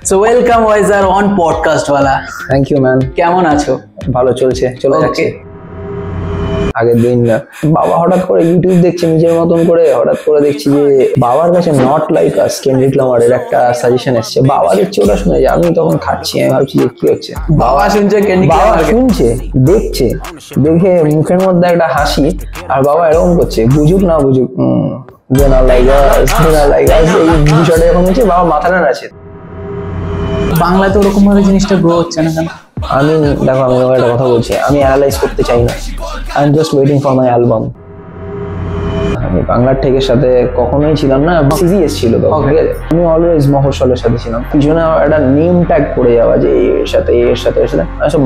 So welcome Wiser on podcast wala. Thank you man. কেমন আছো? ভালো চলছে, চলে যাচ্ছে। আগের দিন বাবা হঠাৎ করে ইউটিউব দেখছে নিজের মতন করে, হঠাৎ করে দেখছি যে বাবার কাছে নট লাইক আস কেন্ড্রিক লামারের একটা সাজেশন এসছে। বাবা দেখছে, ওটা শুনে যে আমি তখন খাচ্ছি, আমি ভাবছি যে কি হচ্ছে। বাবা শুনছে, বাবা শুনছে, দেখছে, দেখে মুখের মধ্যে একটা হাসি, আর বাবা এরকম করছে, বুঝুক না বুঝুক, এই বিষয়টা যখন হচ্ছে বাবা মাথাটা নাড়ছে। বাংলায় তো ওরকম ভাবে জিনিসটা গ্রো হচ্ছে না কেন? আমি দেখো, আমি একটা কথা বলছি, আমি অ্যানালাইজ করতে চাই না। I am just waiting for my album. আমি বাংলার ঠেকের সাথে কখনোই ছিলাম না, সিরিয়াস ছিল তো, ঠিক আছে। আমি অলওয়েজ মফস্বলের সাথে ছিলাম, পিছনে একটা নেম ট্যাগ করে যাওয়া যে এর সাথে এর সাথে এর সাথে, সব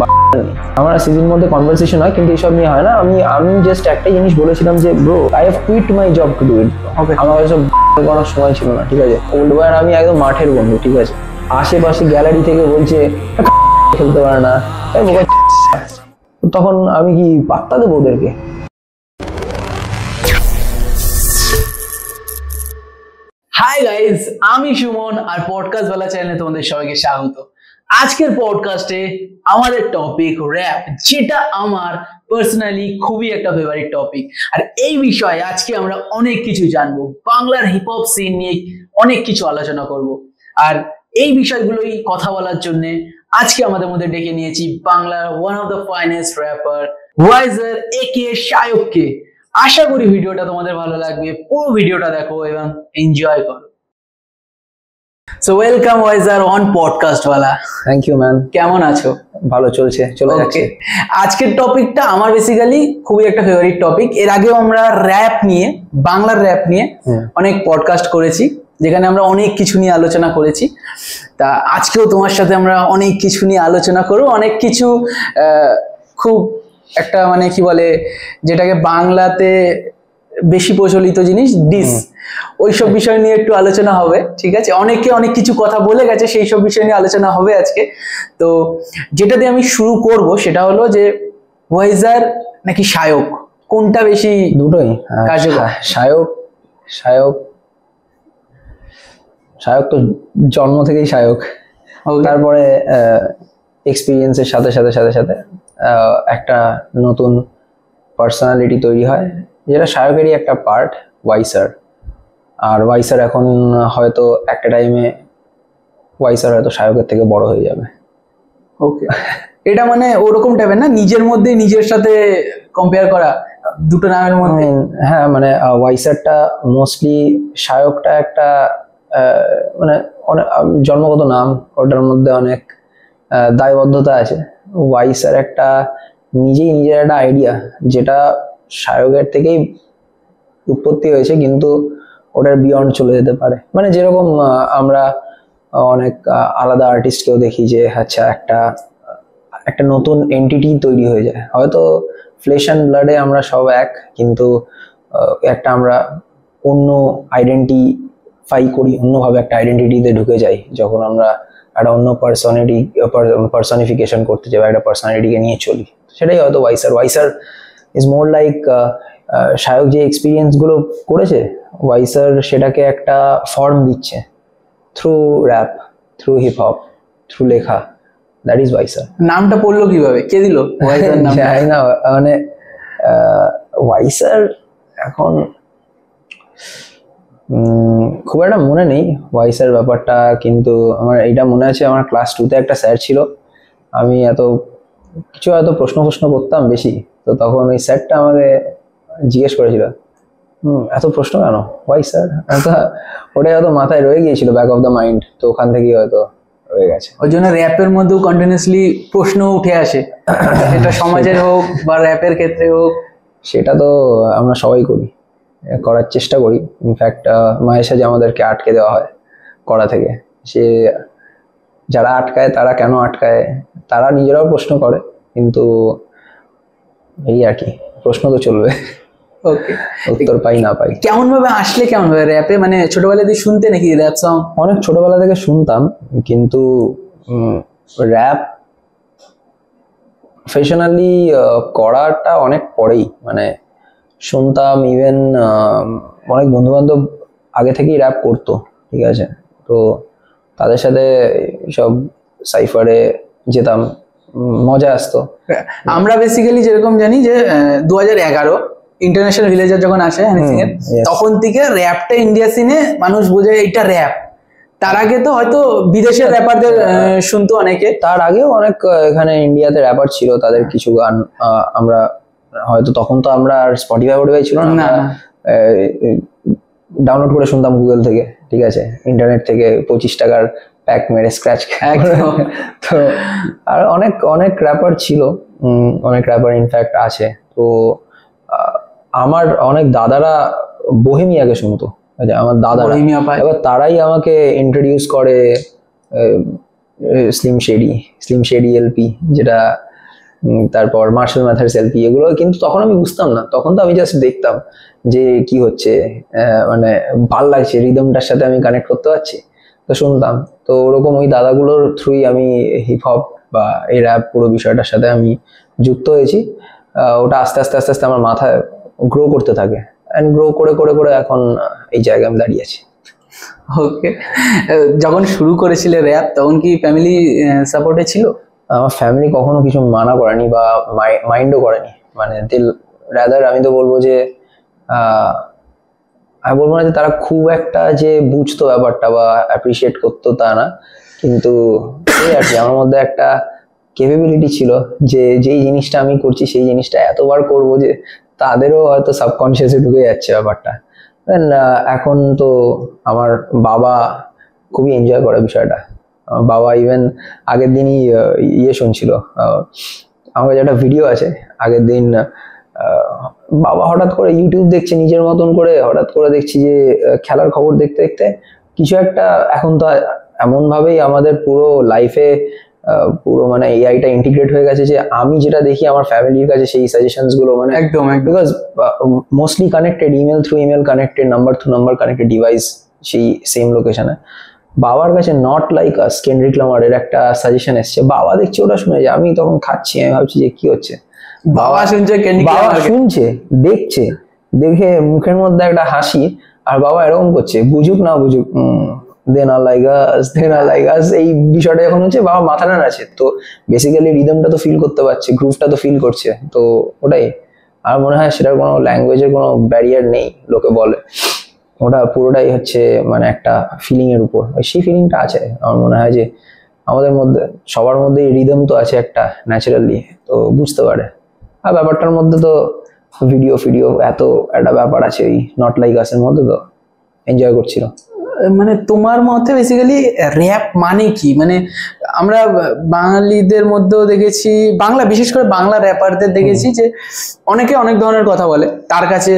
আমার সিজির মধ্যে কনভারসেশন হয়, কিন্তু এইসব নিয়ে হয় না। আমি জাস্ট একটাই জিনিস বলেছিলাম যে bro, I have quit my job to do it. আমার সব করার সময় ছিল না, ঠিক আছে। ওল্ড বয় আমি একদম মাঠের বন্ধু, ঠিক আছে। আশেপাশে গ্যালারি থেকে বলছে খেলতে পারে না, তখন আমি কি পাত্তা দেবো ওদেরকে? হাই গাইস, আমি সুমন আর পডকাস্ট ওয়ালা চ্যানেলে তোমাদের সবাইকে স্বাগত। আজকের পডকাস্টে আমাদের টপিক র‍্যাপ, যেটা আমার পার্সোনালি খুবই একটা ফেভারিট টপিক। আর এই বিষয়ে আজকে আমরা অনেক কিছু জানবো, বাংলার হিপ হপ সিন নিয়ে অনেক কিছু আলোচনা করব। আর এই বিষয়গুলোই কথা বলার জন্য আজকে আমাদের মধ্যে ডেকে নিয়েছি বাংলার one of the finest rapper Wiser একে শায়ককে। আশা করি ভিডিওটা তোমাদের ভালো লাগবে, পুরো ভিডিওটা দেখো এবং এনজয় করো। So welcome Wiser on podcast ওয়ালা। Thank you man. কেমন আছো? ভালো চলছে, চলে যাচ্ছে। আজকের টপিকটা আমার বেসিক্যালি খুবই একটা ফেভারিট টপিক। এর আগেও আমরা র্যাপ নিয়ে, বাংলার র্যাপ নিয়ে অনেক পডকাস্ট করেছি, যেখানে আমরা অনেক কিছু নিয়ে আলোচনা করেছি। তা আজকেও তোমার সাথে আমরা অনেক কিছু নিয়ে আলোচনা করব। অনেক কিছু খুব একটা মানে কি বলে, যেটাকে বাংলাতে বেশি প্রচলিত জিনিস, ডিস, ওইসব বিষয় নিয়ে একটু আলোচনা হবে, ঠিক আছে। অনেকে অনেক কিছু কথা বলে গেছে, সেই সব বিষয় নিয়ে আলোচনা হবে আজকে। তো যেটা দিয়ে আমি শুরু করব সেটা হলো যে ওয়াইজার নাকি শায়ক, কোনটা বেশি? দুটোই কার্যকর। শায়ক শায়ক শায়ক তো জন্ম থেকেই শায়ক, তারপরে এক্সপিরিয়েন্সের সাথে সাথে সাথে সাথে একটা নতুন পার্সোনালিটি তৈরি হয়, যেটা শায়কেরই একটা পার্ট, ওয়াইসার। আর ওয়াইসার এখন হয়তো একটা টাইমে ওয়াইসার হয়তো শায়কের থেকে বড় হয়ে যাবে। ওকে, এটা মানে ওরকম টাইপের না, নিজের মধ্যে নিজের সাথে কম্পেয়ার করা দুটো নামের মধ্যে? হ্যাঁ, মানে ওয়াইসারটা মোস্টলি, শায়কটা একটা মানে অনেক জন্মগত নাম, ওটার মধ্যে অনেক দায়বদ্ধতা আছে। ওয়াইসার একটা নিজের একটা আইডিয়া, যেটা শায়কের থেকেই উৎপত্তি হয়েছে, কিন্তু ওটার বিয়ন্ড চলে যেতে পারে। মানে যেরকম আমরা অনেক আলাদা আর্টিস্টকেও দেখি যে আচ্ছা একটা নতুন এন্টিটি তৈরি হয়ে যায়, হয়তো ফ্লেশ অ্যান্ড ব্লাডে আমরা সব এক, কিন্তু একটা আমরা অন্য আইডেন্টিফাই করি, অন্যভাবে একটা আইডেন্টিটিতে ঢুকে যাই যখন আমরা একটা অন্য পার্সনিফিকেশন করতে যাই, একটা পার্সোনালিটিকে নিয়ে চলি। সেটাই হয়তো ওয়াইসার ইজ মোর লাইক, শায়ক যে এক্সপিরিয়েন্স গুলো করেছে, ওয়াইসার সেটাকে একটা ফর্ম দিচ্ছে through rap, through hip hop, through লেখা। That is Wiser. নামটা পড়লো কিভাবে, কে দিল ওয়াইসার নাম? জানি না, মানে ওয়াইসার এখন খুব একটা মনে নেই ওয়াইসার ব্যাপারটা, কিন্তু আমার এইটা মনে আছে, আমার ক্লাস 2-তে একটা স্যার ছিল। আমি এত প্রশ্ন করতাম বেশি, তো তখন ওই স্যারটা আমাকে জিজ্ঞেস করেছিল, এত প্রশ্ন কেন ওয়াইসার? ওটাই হয়তো মাথায় রয়ে গিয়েছিল, ব্যাক অফ দ্য মাইন্ড, তো ওখান থেকেই হয়তো রয়ে গেছে। ওই জন্য র্যাপের মধ্যেও কন্টিনিউসলি প্রশ্ন উঠে আসে, এটা সমাজের হোক বা র্যাপের ক্ষেত্রে হোক। সেটা তো আমরা সবাই করার চেষ্টা করি। ইনফ্যাক্ট মাঝে সাঝে আমাদেরকে আটকে দেওয়া হয় করা থেকে। সে যারা আটকায়, তারা কেন আটকায়, তারা নিজেরাও প্রশ্ন করে, কিন্তু এই আর কি, প্রশ্ন তো চলবে। ওকে, উত্তর পাই না পাই। কেমন ভাবে আসলে, কেমন ভাবে র্যাপে? মানে ছোটবেলা থেকে শুনতে নাকি র্যাপ সং? অনেক ছোটবেলা থেকে শুনতাম, কিন্তু র্যাপ প্রফেশনালি করাটা অনেক পরেই। মানে শুনতাম, ইভেন অনেক বন্ধু বান্ধব আগে থেকেই র্যাপ করতো, ঠিক আছে। তো তাদের সাথে সব সাইফারে যেতাম, মজা আসতো। আমরা বেসিক্যালি যেরকম জানি যে 2011 ইন্টারন্যাশনাল ভিলেজার যখন আসে হানি সিং এর, তখন থেকে র্যাপটা ইন্ডিয়া সিনে মানুষ বোঝে এটা র্যাপ। তার আগে তো হয়তো বিদেশের র্যাপারদের শুনতো অনেকে, তার আগেও অনেক এখানে ইন্ডিয়াতে র্যাপার ছিল, তাদের কিছু গান আমরা হয়তো তখন তো আমরা আর স্পটিফাই ছিল না, ডাউনলোড করে শুনতাম গুগল থেকে, ঠিক আছে, ইন্টারনেট থেকে 25 টাকার প্যাক মেরে স্ক্র্যাচ। তো আর অনেক অনেক র্যাপার ছিল, অনেক র্যাপার ইনফ্যাক্ট আছে। তো আমার অনেক দাদারা বোহেমিয়াকে শুনতো, আমার দাদারা, এবার তারাই আমাকে ইন্ট্রোডিউস করে স্লিম শেডি এলপি, যেটা তারপর মার্শাল ম্যাথার্স এলপি, এগুলো কিন্তু তখন আমি বুঝতাম না, তখন তো আমি জাস্ট দেখতাম যে কি হচ্ছে, মানে ভাল লাগছে, রিদমটার সাথে আমি কানেক্ট করতে পারছি, তো শুনতাম। তো ওরকম ওই দাদাগুলোর থ্রুই আমি হিপ হপ বা এই র্যাপ পুরো বিষয়টার সাথে আমি যুক্ত হয়েছি। ওটা আস্তে আস্তে আস্তে আস্তে আমার মাথায় গ্রো করতে থাকে, অ্যান্ড গ্রো করে করে করে এখন এই জায়গায় আমি দাঁড়িয়ে আছি। ওকে, যখন শুরু করেছিলে র্যাপ তখন কি ফ্যামিলি সাপোর্টে ছিল? আমার ফ্যামিলি কখনো কিছু মানা করেনি বা মাইন্ডও করেনি, মানে রাদার আমি তো বলবো যে আমি বলবো না যে তারা খুব একটা যে বুঝতো ব্যাপারটা বা অ্যাপ্রিসিয়েট করতো তা না, কিন্তু এই আর কি আমার মধ্যে একটা ক্যাপাবিলিটি ছিল যে যেই জিনিসটা আমি করছি সেই জিনিসটা এতবার করব যে তাদেরও হয়তো সাবকনসিয়াসে ঢুকে যাচ্ছে ব্যাপারটা। দেন এখন তো আমার বাবা খুবই এনজয় করে বিষয়টা। বাবা ইভেন আগের দিনই শুনছিল, আমার কাছে একটা ভিডিও আছে, আগের দিন বাবা হঠাৎ করে ইউটিউব দেখছে নিজের মতন করে, হঠাৎ করে দেখছি যে খেলার খবর দেখতে দেখতে কিছু একটা, এখন তো এমন ভাবেই আমাদের পুরো লাইফে পুরো মানে এআইটা ইন্টিগ্রেট হয়ে গেছে যে আমি যেটা দেখি আমার ফ্যামিলির কাছে সেই সাজেশনস গুলো মানে একদম, because mostly connected, email through email connected, number through number connected, device সেই সেম লোকেশনে। বাবার কাছে নট লাইক আস কেন্ড্রিক লামারের একটা সাজেশন এসছে, বাবা দেখছে ওটা শুনে যে আমি তখন খাচ্ছি, আমি ভাবছি যে কি হচ্ছে, বাবা শুনছে, বাবা শুনছে, দেখছে, দেখে মুখের মধ্যে একটা হাসি, আর বাবা এরকম করছে, বুঝুক না বুঝুক, দেন আর লাইক আস, এই বিষয়টা যখন হচ্ছে বাবা মাথাটা নাড়ছে, তো বেসিক্যালি রিদমটা তো ফিল করতে পারছে, গ্রুভটা তো ফিল করছে, তো ওটাই। আর মনে হয় সেটার কোনো ল্যাঙ্গুয়েজের কোনো ব্যারিয়ার নেই, লোকে বলে ওটা পুরোটাই হচ্ছে মানে একটা ফিলিং এর উপর, সেই ফিলিংটা আছে। আমার মনে হয় যে আমাদের মধ্যে সবার মধ্যে রিদম তো আছে একটা ন্যাচারালি, তো বুঝতে পারে। আর ব্যাপারটার মধ্যে তো ভিডিও এত একটা ব্যাপার আছে ওই নট লাইক আস-এর মধ্যে, তো এনজয় করছিল। মানে তোমার মতে বেসিক্যালি র্যাপ মানে কি? মানে আমরা বাঙালিদের মধ্যেও দেখেছি, বাংলা বিশেষ করে বাংলা র্যাপারদের দেখেছি যে অনেকে অনেক ধরনের কথা বলে, তার কাছে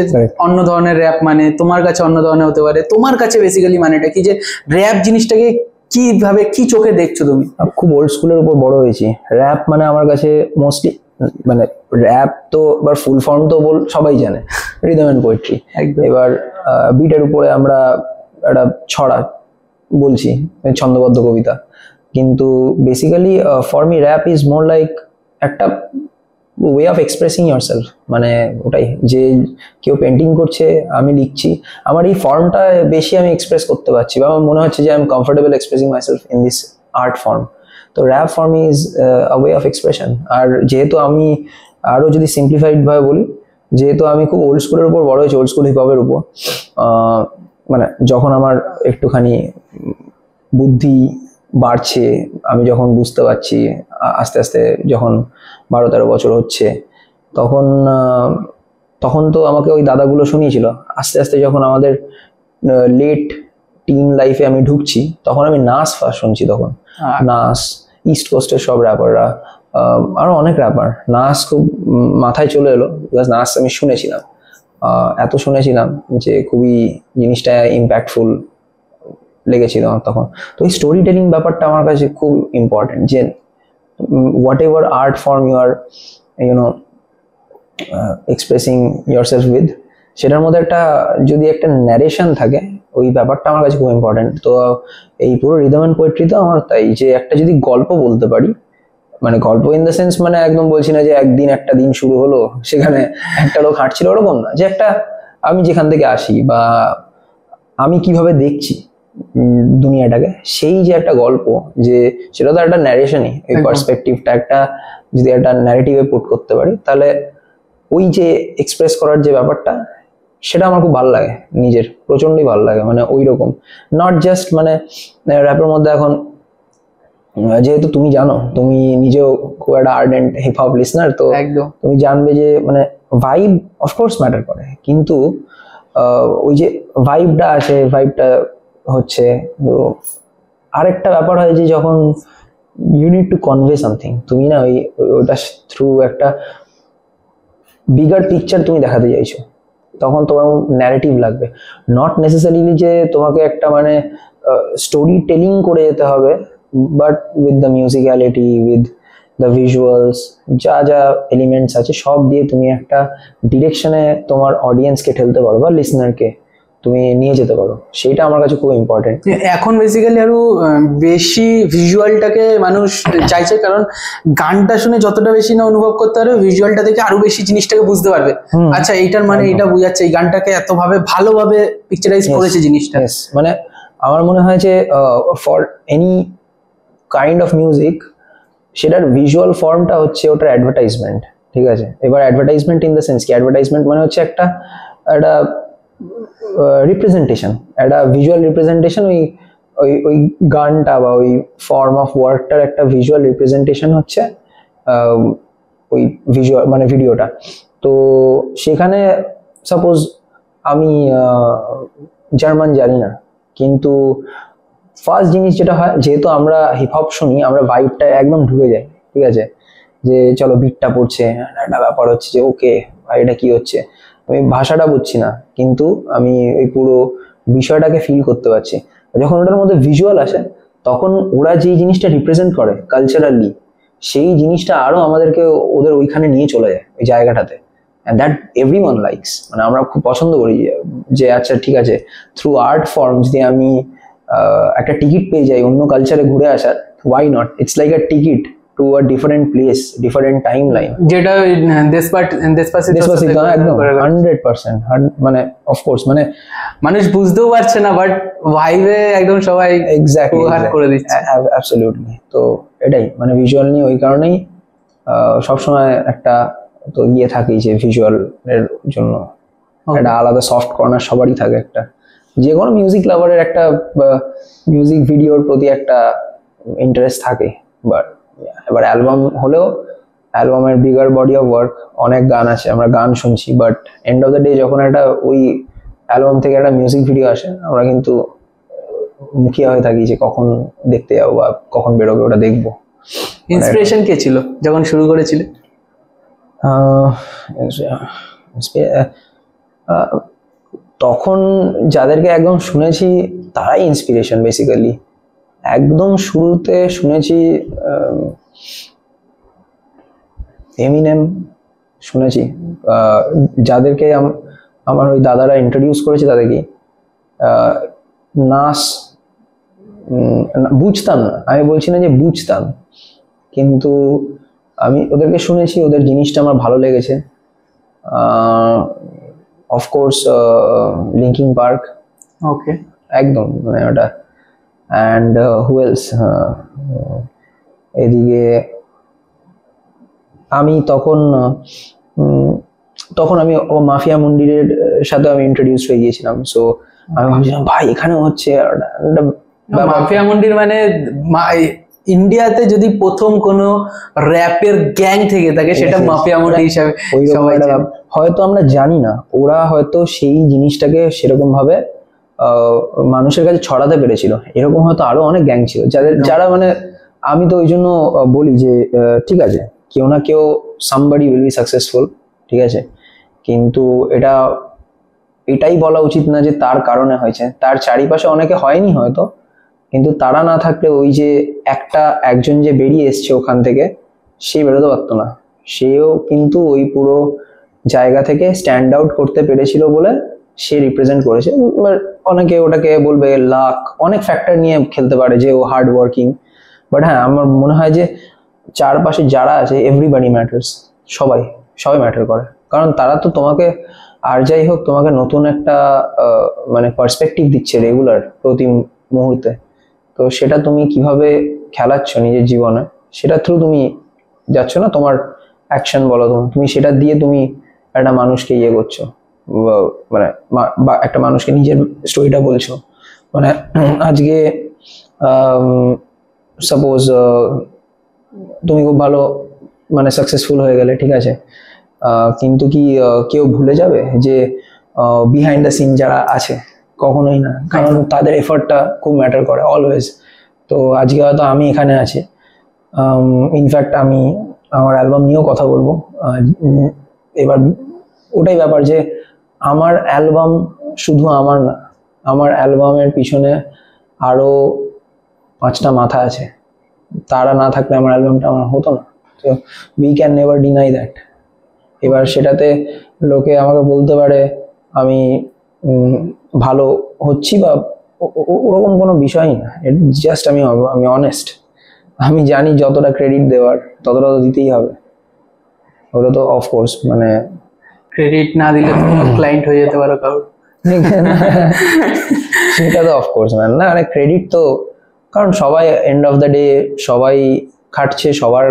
অন্য ধরনের র্যাপ মানে, তোমার কাছে অন্য ধরনের হতে পারে। তোমার কাছে বেসিক্যালি মানেটা কি, যে র্যাপ জিনিসটাকে কিভাবে, কি চোখে দেখছো তুমি? খুব ওল্ড স্কুলের উপর বড় হয়েছি। র্যাপ মানে আমার কাছে মোস্টলি মানে র্যাপ তো এবার ফুল ফর্ম তো সবাই জানে, রিদম এন্ড পোয়েট্রি। এবার বিটের উপরে আমরা একটা ছড়া বলছি, ছন্দবদ্ধ কবিতা, কিন্তু basically for me rap is more like একটা ওয়ে অফ এক্সপ্রেসিং ইয়োরসেলফ। মানে ওটাই, যে কেউ পেন্টিং করছে, আমি লিখছি, আমার এই ফর্মটা বেশি আমি এক্সপ্রেস করতে পারছি, বা আমার মনে হচ্ছে যে I am comfortable expressing myself in this art form. তো rap for me is a way of expression. আর যেহেতু আমি আরও যদি সিম্পলিফাইড ভাবে বলি, যেহেতু আমি খুব ওল্ড স্কুলের উপর বড় হয়েছি, ওল্ড স্কুল হিপ হপের উপর, মানে যখন আমার একটুখানি বুদ্ধি বাড়ছে, আমি যখন বুঝতে পারছি আস্তে আস্তে, যখন 12-13 বছর হচ্ছে, তখন তো আমাকে ওই দাদাগুলো শুনিয়েছিল। আস্তে আস্তে যখন আমাদের লেট টিন লাইফে আমি ঢুকছি, তখন আমি নাস ফার্স্ট শুনছি। তখন নাস, ইস্ট কোস্টের সব র্যাপাররা, আরো অনেক র্যাপার, নাস খুব মাথায় চলে এলো, বিকজ নাস আমি শুনেছিলাম, এত শুনেছিলাম যে খুবই জিনিসটা ইম্প্যাক্টফুল লেগেছিল আমার তখন। তো এই স্টোরি টেলিং ব্যাপারটা আমার কাছে খুব ইম্পর্টেন্ট, যে whatever art form you are expressing yourself with, সেটার মধ্যে যদি একটা ন্যারেশন থাকে, ওই ব্যাপারটা আমার কাছে খুব ইম্পর্টেন্ট। তো এই পুরো রিদম অ্যান্ড পোয়েট্রি তো আমার তাই, যে একটা যদি গল্প বলতে পারি, মানে গল্প ইন দ্য সেন্স, মানে একদম বলছি না যে একটা দিন শুরু হলো, সেখানে একটা লোক হাঁটছিল, ওরকম না, যে একটা আমি যেখান থেকে আসি বা আমি কিভাবে দেখছি, দুনিয়াটাকে, সেই যে একটা গল্প, যে সেটা তো একটা ন্যারেশনই, এই পার্সপেক্টিভটা একটা যদি একটা ন্যারেটিভে পুট করতে পারি, তাহলে ওই যে এক্সপ্রেস করার যে ব্যাপারটা, সেটা আমার খুব ভালো লাগে, নিজের প্রচন্ডই ভালো লাগে। মানে ওই রকম নট জাস্ট মানে র্যাপের মধ্যে এখন যেহেতু তুমি জানো, তুমি নিজেও খুব একটা আর্ডেন্ট হিপ হপ লিসনার, তো একদম তুমি জানবে যে মানে ভাইব অফকোর্স ম্যাটার করে, কিন্তু ওই যে ভাইবটা আছে, ভাইবটা হচ্ছে তো আরেকটা ব্যাপার হয় যে যখন you need to convey something, তুমি না ওটা থ্রু একটা বিগার পিকচার তুমি দেখাতে চাইছো, তখন তোমার ন্যারেটিভ লাগবে। নট নেসেসারিলি যে তোমাকে একটা মানে স্টোরি টেলিং করে যেতে হবে, but with the musicality, with the visuals, যা যা এলিমেন্টস আছে সব দিয়ে তুমি একটা ডিরেকশনে তোমার অডিয়েন্সকে ঠেলতে পারো বা লিসনারকে তুমি নিয়ে যেতে পারো, সেইটা আমার কাছে খুব ইম্পর্টেন্ট। এখন বেসিক্যালি আরো বেশি ভিজুয়ালটাকে মানুষ চাইছে, কারণ গানটা শুনে যতটা বেশি না অনুভব করতে পারবে, ভিজুয়ালটা দেখে আরো বেশি জিনিসটাকে বুঝতে পারবে। আচ্ছা এইটার মানে এটা বুঝাচ্ছে, এই গানটাকে এতভাবে ভালোভাবে পিকচারাইজ করেছে জিনিসটা। মানে আমার মনে হয় যে for any kind of music, সেটার ভিজুয়াল ফর্মটা হচ্ছে ওটার অ্যাডভার্টাইজমেন্ট, ঠিক আছে? এবার অ্যাডভার্টাইজমেন্ট ইন দ্য সেন্স কি, অ্যাডভার্টাইজমেন্ট মানে হচ্ছে একটা রিপ্রেজেন্টেশন, একটা ভিজুয়াল রিপ্রেজেন্টেশন, ওই ওই ওই গানটা বা ওই ফর্ম অফ ওয়ার্কটার একটা ভিজুয়াল রিপ্রেজেন্টেশন হচ্ছে ওই ভিজুয়াল মানে ভিডিওটা। তো সেখানে সাপোজ আমি জার্মান জানি না, কিন্তু ফার্স্ট জিনিস যেটা হয়, যেহেতু আমরা হিপ হপ শুনি, আমরা ভাইবটা একদম ঢুকে যাই, ঠিক আছে? যে চলো বিটটা পড়ছে, একটা ব্যাপার হচ্ছে যে ওকে ভাই এটা কি হচ্ছে, আমি ভাষাটা বুঝছি না, কিন্তু আমি ওই পুরো বিষয়টাকে ফিল করতে পারছি। যখন ওটার মধ্যে ভিজুয়াল আসে, তখন ওরা যেই জিনিসটা রিপ্রেজেন্ট করে কালচারালি, সেই জিনিসটা আরো আমাদেরকে ওদের ওইখানে নিয়ে চলে যায়, ওই জায়গাটাতে। and that everyone likes, মানে আমরা খুব পছন্দ করি যে আচ্ছা ঠিক আছে, থ্রু আর্ট ফর্ম যদি আমি একটা টিকিট পেয়ে যাই অন্য কালচারে ঘুরে আসার, why not? It's like a ticket to a different place, different timeline, যেটা Despacito একদম 100%, মানে অফকোর্স মানে মানুষ বুঝতেও পারছে না, বাট ভাইবে একদম সবাই এক্স্যাক্টলি করে দিচ্ছে। অ্যাবসলিউটলি। তো এটাই মানে ভিজুয়াল নিয়ে ওই কারণেই সবসময় একটা তো ইয়ে থাকে, যে ভিজুয়াল এর জন্য একটা আলাদা সফট কর্নার সবারই থাকে, একটা যে কোনো মিউজিক লাভারের একটা মিউজিক ভিডিওর প্রতি একটা ইন্টারেস্ট থাকে। বাট এবার অ্যালবাম হলেও অ্যালবামের বিগার বডি অফ ওয়ার্ক, অনেক গান আছে, আমরা গান শুনছি, but end of the day যখন একটা ওই অ্যালবাম থেকে একটা মিউজিক ভিডিও আসে, আমরা কিন্তু মুখিয়া হয়ে থাকি যে কখন দেখতে যাবো বা কখন বেরোবে, ওটা দেখবো। ইন্সপিরেশন কে ছিল যখন শুরু করেছিলে? তখন যাদেরকে একদম শুনেছি তারাই ইন্সপিরেশন বেসিক্যালি। একদম শুরুতে শুনেছি এমিনেম শুনেছি, যাদেরকে আমার ওই দাদারা ইন্ট্রোডিউস করেছে তাদেরকে। নাস বুঝতাম না, আমি বলছি না যে বুঝতাম, কিন্তু আমি ওদেরকে শুনেছি, ওদের জিনিসটা আমার ভালো লেগেছে। অফকোর্স লিঙ্কিং পার্ক, ওকে একদম মানে ওটা। অ্যান্ড হু এলস, এদিকে আমি তখন আমি মাফিয়া মন্দিরের সাথে আমি ইন্ট্রোডিউস হয়ে গিয়েছিলাম। সো আমি ভাবছিলাম ভাই এখানেও হচ্ছে মাফিয়া মন্দির, মানে ইন্ডিয়াতে যদি প্রথম কোনো র্যাপের গ্যাং থেকে থাকে সেটা মাফিয়া মন্দির হিসাবে সবাই জানে। হয়তো আমরা জানি না, ওরা হয়তো সেই জিনিসটাকে সেরকম ভাবে মানুষের কাছে ছড়াতে পেরেছিল। এরকম হয়তো আরো অনেক গ্যাং ছিল যারা মানে, আমি তো ওই জন্য বলি যে ঠিক আছে, কেউ না কেউ সামবডি উইল বি সাকসেসফুল, ঠিক আছে, কিন্তু এটাই বলা উচিত না যে তার কারণে হয়েছে, তার চারিপাশে অনেকে হয়নি হয়তো, কিন্তু তারা না থাকলে ওই যে একজন যে বেরিয়ে এসছে ওখান থেকে, সে বেরোতে পারতো না। সেও কিন্তু ওই পুরো জায়গা থেকে স্ট্যান্ড আউট করতে পেরেছিল বলে সে রিপ্রেজেন্ট করেছে। অনেকে ওটাকে বলবে লাক, অনেক ফ্যাক্টর নিয়ে খেলতে পারে যে ও হার্ড ওয়ার্কিং, বাট হ্যাঁ আমার মনে হয় যে চারপাশে যারা আছে এভরিবডি ম্যাটার্স, সবাই ম্যাটার করে, কারণ তারা তো তোমাকে আর যাই হোক তোমাকে নতুন একটা মানে পার্সপেক্টিভ দিচ্ছে রেগুলার মুহূর্তে, তো সেটা তুমি কিভাবে খেলাচ্ছ নিজের জীবনে, সেটা থ্রু তুমি যাচ্ছ না, তোমার অ্যাকশন বলো, তুমি সেটা দিয়ে তুমি একটা মানুষকে ইয়ে করছো, মানে বা একটা মানুষকে নিজের স্টোরিটা বলছো। মানে আজকে সাপোজ তুমি খুব ভালো মানে সাকসেসফুল হয়ে গেলে, ঠিক আছে, কিন্তু কি কেউ ভুলে যাবে যে বিহাইন্ড দ্য সিন যারা আছে? কখনোই না, কারণ তাদের এফর্টটা খুব ম্যাটার করে অলওয়েজ। তো আজকে হয়তো আমি এখানে আছি, ইনফ্যাক্ট আমি আমার অ্যালবাম নিয়েও কথা বলবো। এবার ওটাই ব্যাপার যে আমার অ্যালবাম শুধু আমার না, আমার অ্যালবামের পিছনে আরো 5টা মাথা আছে, তারা না থাকলে আমার অ্যালবামটা আমার হতো না। তো we can never deny that. এবার সেটাতে লোকে আমাকে বলতে পারে আমি ভালো হচ্ছি বা ওরকম কোনো বিষয়ই না, জাস্ট আমি অনেস্ট। আমি জানি যতটা ক্রেডিট দেওয়ার ততটা তো দিতেই হবে, ওটা তো অফকোর্স, মানে ক্রেডিট না দিলে তুমি ক্লায়েন্ট হয়ে যেতে পারো কারোর। সেটা তো অফকোর্স ম্যান, না মানে ক্রেডিট তো, কারণ সবাই এন্ড অফ দ্য ডে সবাই খাটছে, সবার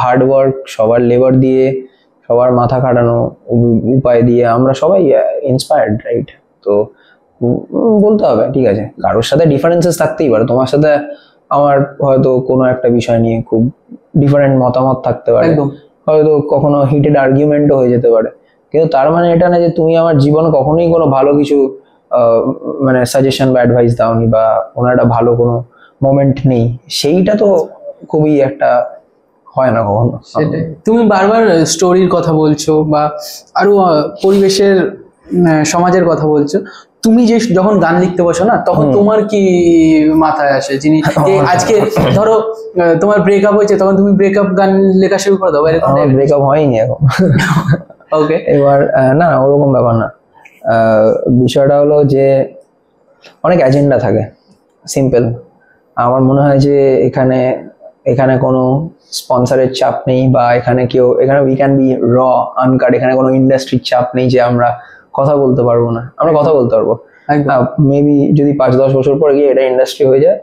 হার্ডওয়ার্ক, সবার লেবার দিয়ে, সবার মাথা খাটানো উপায় দিয়ে আমরা সবাই ইন্সপায়ার্ড, রাইট? তো বলতে হবে ঠিক আছে, কারোর সাথে ডিফারেন্সেস থাকতেই পারে, তোমার সাথে আমার হয়তো কোনো একটা বিষয় নিয়ে খুব ডিফারেন্ট মতামত থাকতে পারে, হয়তো কখনো হিটেড আর্গুমেন্টও হয়ে যেতে পারে, কিন্তু তার মানে এটা না যে তুমি আমার জীবনে কখনোই কোনো ভালো কিছু মানে সাজেশন বা অ্যাডভাইস দাওনি বা কোনো একটা ভালো কোনো মোমেন্ট নেই, সেইটা তো খুবই একটা হয় না কখনো। সেটাই, তুমি বারবার স্টোরির কথা বলছো বা আরো পরিবেশের সমাজের কথা বলছো, তুমি যে যখন গান লিখতে বসো না, তখন তোমার কি মাথায় আসে? যিনি আজকে ধরো তোমার ব্রেকআপ হয়েছে, তখন তুমি ব্রেকআপ গান লেখা শুরু করে দাও? আমার ব্রেকআপ হয়নি এখন। ওকে, এবার না ওরকম ব্যাপার না, বিষয়টা হলো যে অনেক এজেন্ডা থাকে, সিম্পল। আমার মনে হয় যে এখানে কোনো স্পন্সরের চাপ নেই, বা এখানে উই ক্যান বি র আনকাট, এখানে কোনো ইন্ডাস্ট্রির চাপ নেই যে আমরা কথা বলতে পারবো না, আমরা কথা বলতে পারবো। মেবি যদি 5-10 বছর পরে গিয়ে এটা ইন্ডাস্ট্রি হয়ে যায়,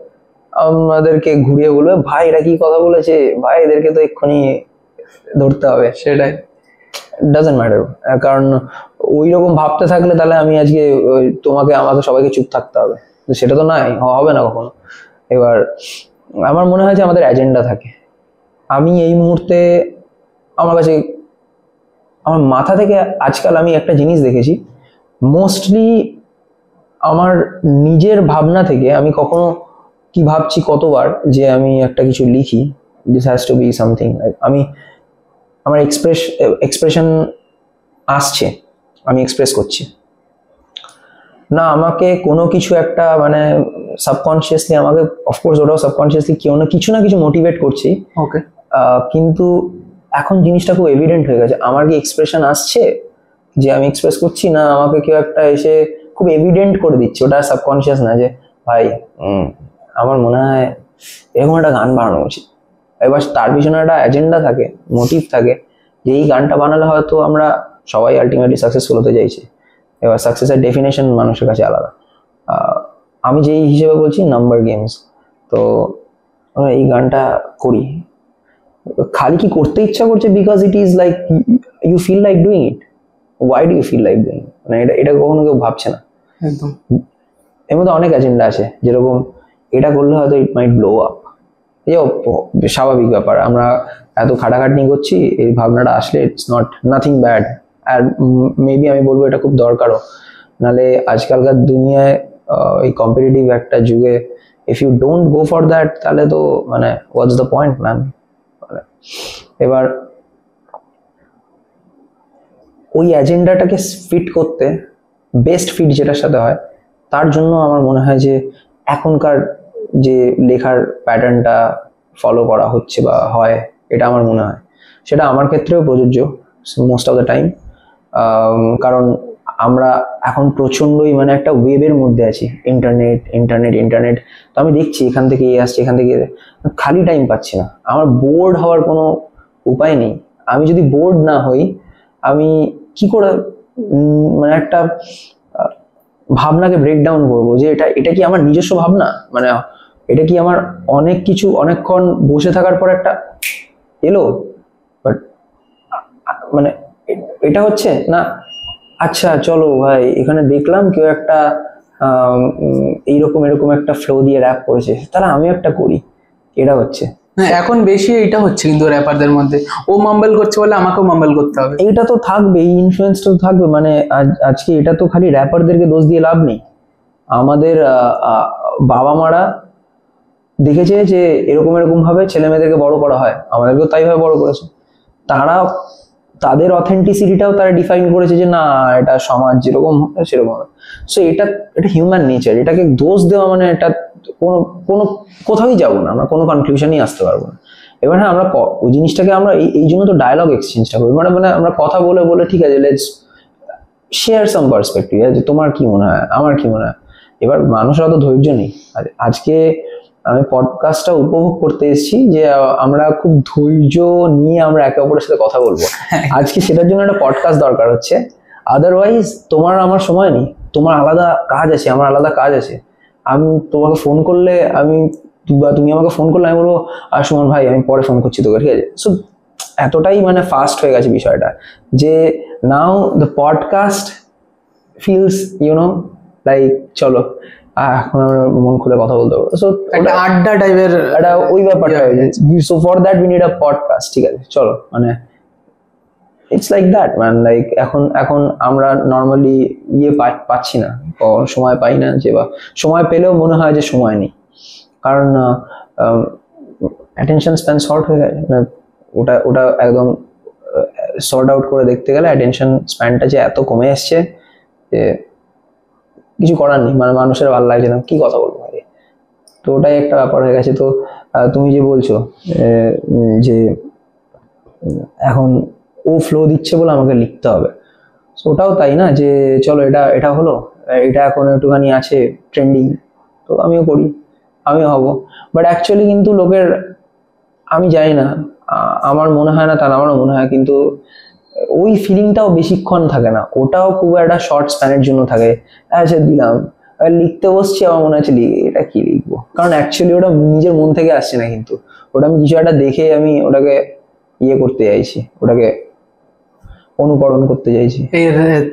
আমাদেরকে ঘুরিয়ে বলবে ভাই এরা কি কথা বলেছে, ভাই এদেরকে তো এক্ষুনি ধরতে হবে। সেটাই, ডাজন্ট ম্যাটার, কারণ ওই রকম ভাবতে থাকলে তাহলে আমি আজকে আমাকে সবাইকে চুপ থাকতে হবে, সেটা তো নয়, হবে না কখনো। এবার আমার মনে হয় যে আমাদের এজেন্ডা থাকে। আমি এই মুহূর্তে আমার কাছে আমার মাথা থেকে আজকাল আমি একটা জিনিস দেখেছি, মোস্টলি আমার নিজের ভাবনা থেকে আমি কখনো কি ভাবছি কতবার যে আমি একটা কিছু লিখি, this has to be something, আমার এক্সপ্রেশন আসছে, আমি এক্সপ্রেস করছি না, আমাকে কোনো কিছু একটা মানে সাবকনসিয়াসলি আমাকে, অফকোর্স ওটাও সাবকনসিয়াসলি কেউ না কিছু মোটিভেট করছি, ওকে, কিন্তু এখন জিনিসটা খুব এভিডেন্ট হয়ে গেছে, আমার কি এক্সপ্রেশন আসছে যে আমি এক্সপ্রেস করছি, না আমাকে কেউ একটা এসে খুব এভিডেন্ট করে দিচ্ছে, ওটা সাবকনসিয়াস না যে ভাই আমার মনে হয় এরকম একটা গান বানানো উচিত। এবার তার পিছনে একটা এজেন্ডা থাকে, মোটিভ থাকে, যে এই গানটা বানালে হয়তো আমরা সবাই আলটিমেটলি সাকসেসফুল হতে চাইছি। এবার সাকসেসের ডেফিনেশন মানুষের কাছে আলাদা, আমি যেই হিসেবে বলছি নাম্বার গেমস। তো আমরা এই গানটা করি খালি কি করতে ইচ্ছা করছে, because it is like you feel like doing it, why do you feel like doing, মানে এটা কখনো কেউ ভাবছে না। একদম, এর মধ্যে অনেক এজেন্ডা আছে, যেরকম এটা করলে হয়তো ইট মাইট ব্লো আপ, এই স্বাভাবিক ব্যাপার, আমরা এত খাটাখাটনি করছি, এই ভাবনাটা আসলে ইটস নট নাথিং ব্যাড, আর মেবি আমি বলবো এটা খুব দরকারও, নাহলে আজকালকার দুনিয়ায় এই কম্পিটিটিভ একটা যুগে if you don't go for that, তাহলে তো মানে হোয়াটস দ্য পয়েন্ট ম্যান। এবার ওই এজেন্ডাটাকে ফিট করতে বেস্ট ফিট যেটার সাথে হয়, তার জন্য আমার মনে হয় যে এখনকার যে লেখার প্যাটার্নটা ফলো করা হচ্ছে বা হয়, এটা আমার মনে হয় সেটা আমার ক্ষেত্রেও প্রযোজ্য মোস্ট অফ দ্য টাইম, কারণ আমরা এখন প্রচণ্ডই মানে একটা ওয়েবের মধ্যে আছি, ইন্টারনেট। তো আমি দেখছি এখান থেকে আসছে, এখান থেকে খালি টাইম পাচ্ছি না, আমার বোর্ড হওয়ার কোনো উপায় নেই। আমি যদি বোর্ড না হই, আমি কি করে মানে একটা ভাবনাকে ব্রেক ডাউন করবো যে এটা এটা কি আমার নিজস্ব ভাবনা, মানে এটা কি আমার অনেক কিছু অনেকক্ষণ বসে থাকার পর একটা এলো, বাট মানে এটা হচ্ছে না। আচ্ছা চলো ভাই, এখানে দেখলাম কেউ একটা এইরকম এরকম একটা ফ্লো দিয়ে র্যাপ করেছে, তাহলে আমি একটা করি, এটা হচ্ছে। হ্যাঁ, এখন বেশি এটা হচ্ছে কিন্তু র্যাপারদের মধ্যে, ও মাম্বল করছে বলে আমাকেও মাম্বল করতে হবে। এইটা তো থাকবে, এই ইনফ্লুয়েন্সটা তো থাকবে। মানে আজকে এটা তো খালি র্যাপারদেরকে দোষ দিয়ে লাভ নেই। আমাদের বাবা মারা দেখেছে যে এরকম এরকম ভাবে ছেলে মেয়েদেরকে বড় করা হয়, আমাদেরকেও তাই ভাবে বড় করেছে। তারা তাদের অথেন্টিসিটিটাও তারা ডিফাইন করেছে যে না, এটা সমাজ যেরকম সেরকম হবে। সো এটা এটা হিউম্যান নেচার। এটাকে দোষ দেওয়া মানে এটা কোনো কোনো কোথাওই যাবো না, আমরা কোনো কনক্লুশনই আসতে পারবো না। এবার হ্যাঁ, আমরা ওই জিনিসটাকে আমরা এই জন্য তো ডায়লগ এক্সচেঞ্জটা করি, মানে মানে আমরা কথা বলে বলে ঠিক আছে, লেটস শেয়ার সাম পার্সপেক্টিভ, যে তোমার কি মনে হয়, আমার কি মনে হয়। এবার মানুষের অত ধৈর্য নেই। আজকে আমি পডকাস্টটা উপভোগ করতে এসেছি যে আমরা খুব ধৈর্য নিয়ে আমরা একে অপরের সাথে কথা বলবো। আজকে সেটার জন্য একটা পডকাস্ট দরকার হচ্ছে, আদারওয়াইজ তোমার আমার সময় নেই। তোমার আলাদা কাজ আছে, আমার আলাদা কাজ আছে। আমি তোমাকে ফোন করলে বা তুমি আমাকে ফোন করলে আমি বলবো সুমন ভাই আমি পরে ফোন করছি তোকে, ঠিক আছে। সো এতটাই মানে ফাস্ট হয়ে গেছে বিষয়টা যে নাও দ্য পডকাস্ট ফিলস লাইক চলো এখন আমরা মন খুলে কথা বলতে পারবো। সো একটা আড্ডা টাইপের একটা ওই ব্যাপারটা হয়ে যায়। So for that we need a podcast, ঠিক আছে চলো, মানে it's like that man. Like এখন আমরা নর্মালি পাচ্ছি না, সময় পাই না, যে বা সময় পেলেও মনে হয় যে সময় নেই, কারণ অ্যাটেনশন স্প্যান শর্ট হয়ে যায়। মানে ওটা ওটা একদম সর্ট আউট করে দেখতে গেলে অ্যাটেনশন স্প্যানটা যে এত কমে এসছে যে কিছু করার নেই। মানে মানুষের ভালো লাগছে না, কি কথা বলবো আরে। তো ওটাই একটা ব্যাপার হয়ে গেছে। তো তুমি যে বলছো যে এখন ও ফ্লো দিচ্ছে বলে আমাকে লিখতে হবে, ওটাও তাই না যে চলো এটা এটা হলো, এটা এখন একটুখানি আছে ট্রেন্ডিং, তো আমিও করি, আমিও হব। বাট অ্যাকচুয়ালি কিন্তু লোকের, আমি জানি না, আমার মনে হয় না, তার আমারও মনে হয়, কিন্তু ওই ফিলিংটাও বেশিক্ষণ থাকে না, ওটাও খুব একটা শর্ট স্প্যানের জন্য থাকে। আচ্ছা দিলাম, লিখতে বসছি, আমার মনে হচ্ছে এটা কি লিখবো, কারণ অ্যাকচুয়ালি ওটা নিজের মন থেকে আসছে না, কিন্তু ওটা আমি কিছু একটা দেখে আমি ওটাকে ইয়ে করতে চাইছি, ওটাকে অনুকরণ করতে চাইছি।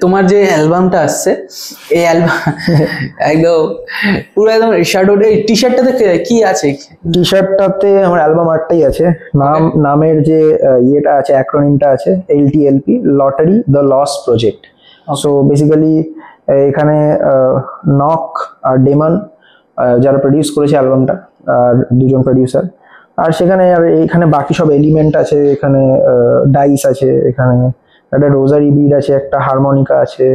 তোমার যে অ্যালবামটা আসছে, এই অ্যালবাম একদম পুরো একদম শ্যাডো, এই টি শার্টটাতে কি আছে? টি শার্টটাতে আমার অ্যালবাম আর্টটাই আছে, নামের যে ইয়েটা আছে, অ্যাক্রোনিমটা আছে LTLP, lottery the loss project. So basically এখানে নক আর ডেমন যারা প্রডিউস করেছে অ্যালবামটা, আর দুজন প্রডিউসার, আর সেখানে আর এখানে বাকি সব এলিমেন্ট আছে, এখানে ডাইস আছে, এখানে একটা রোজারি বিড আছে, একটা হারমোনিকা আছে,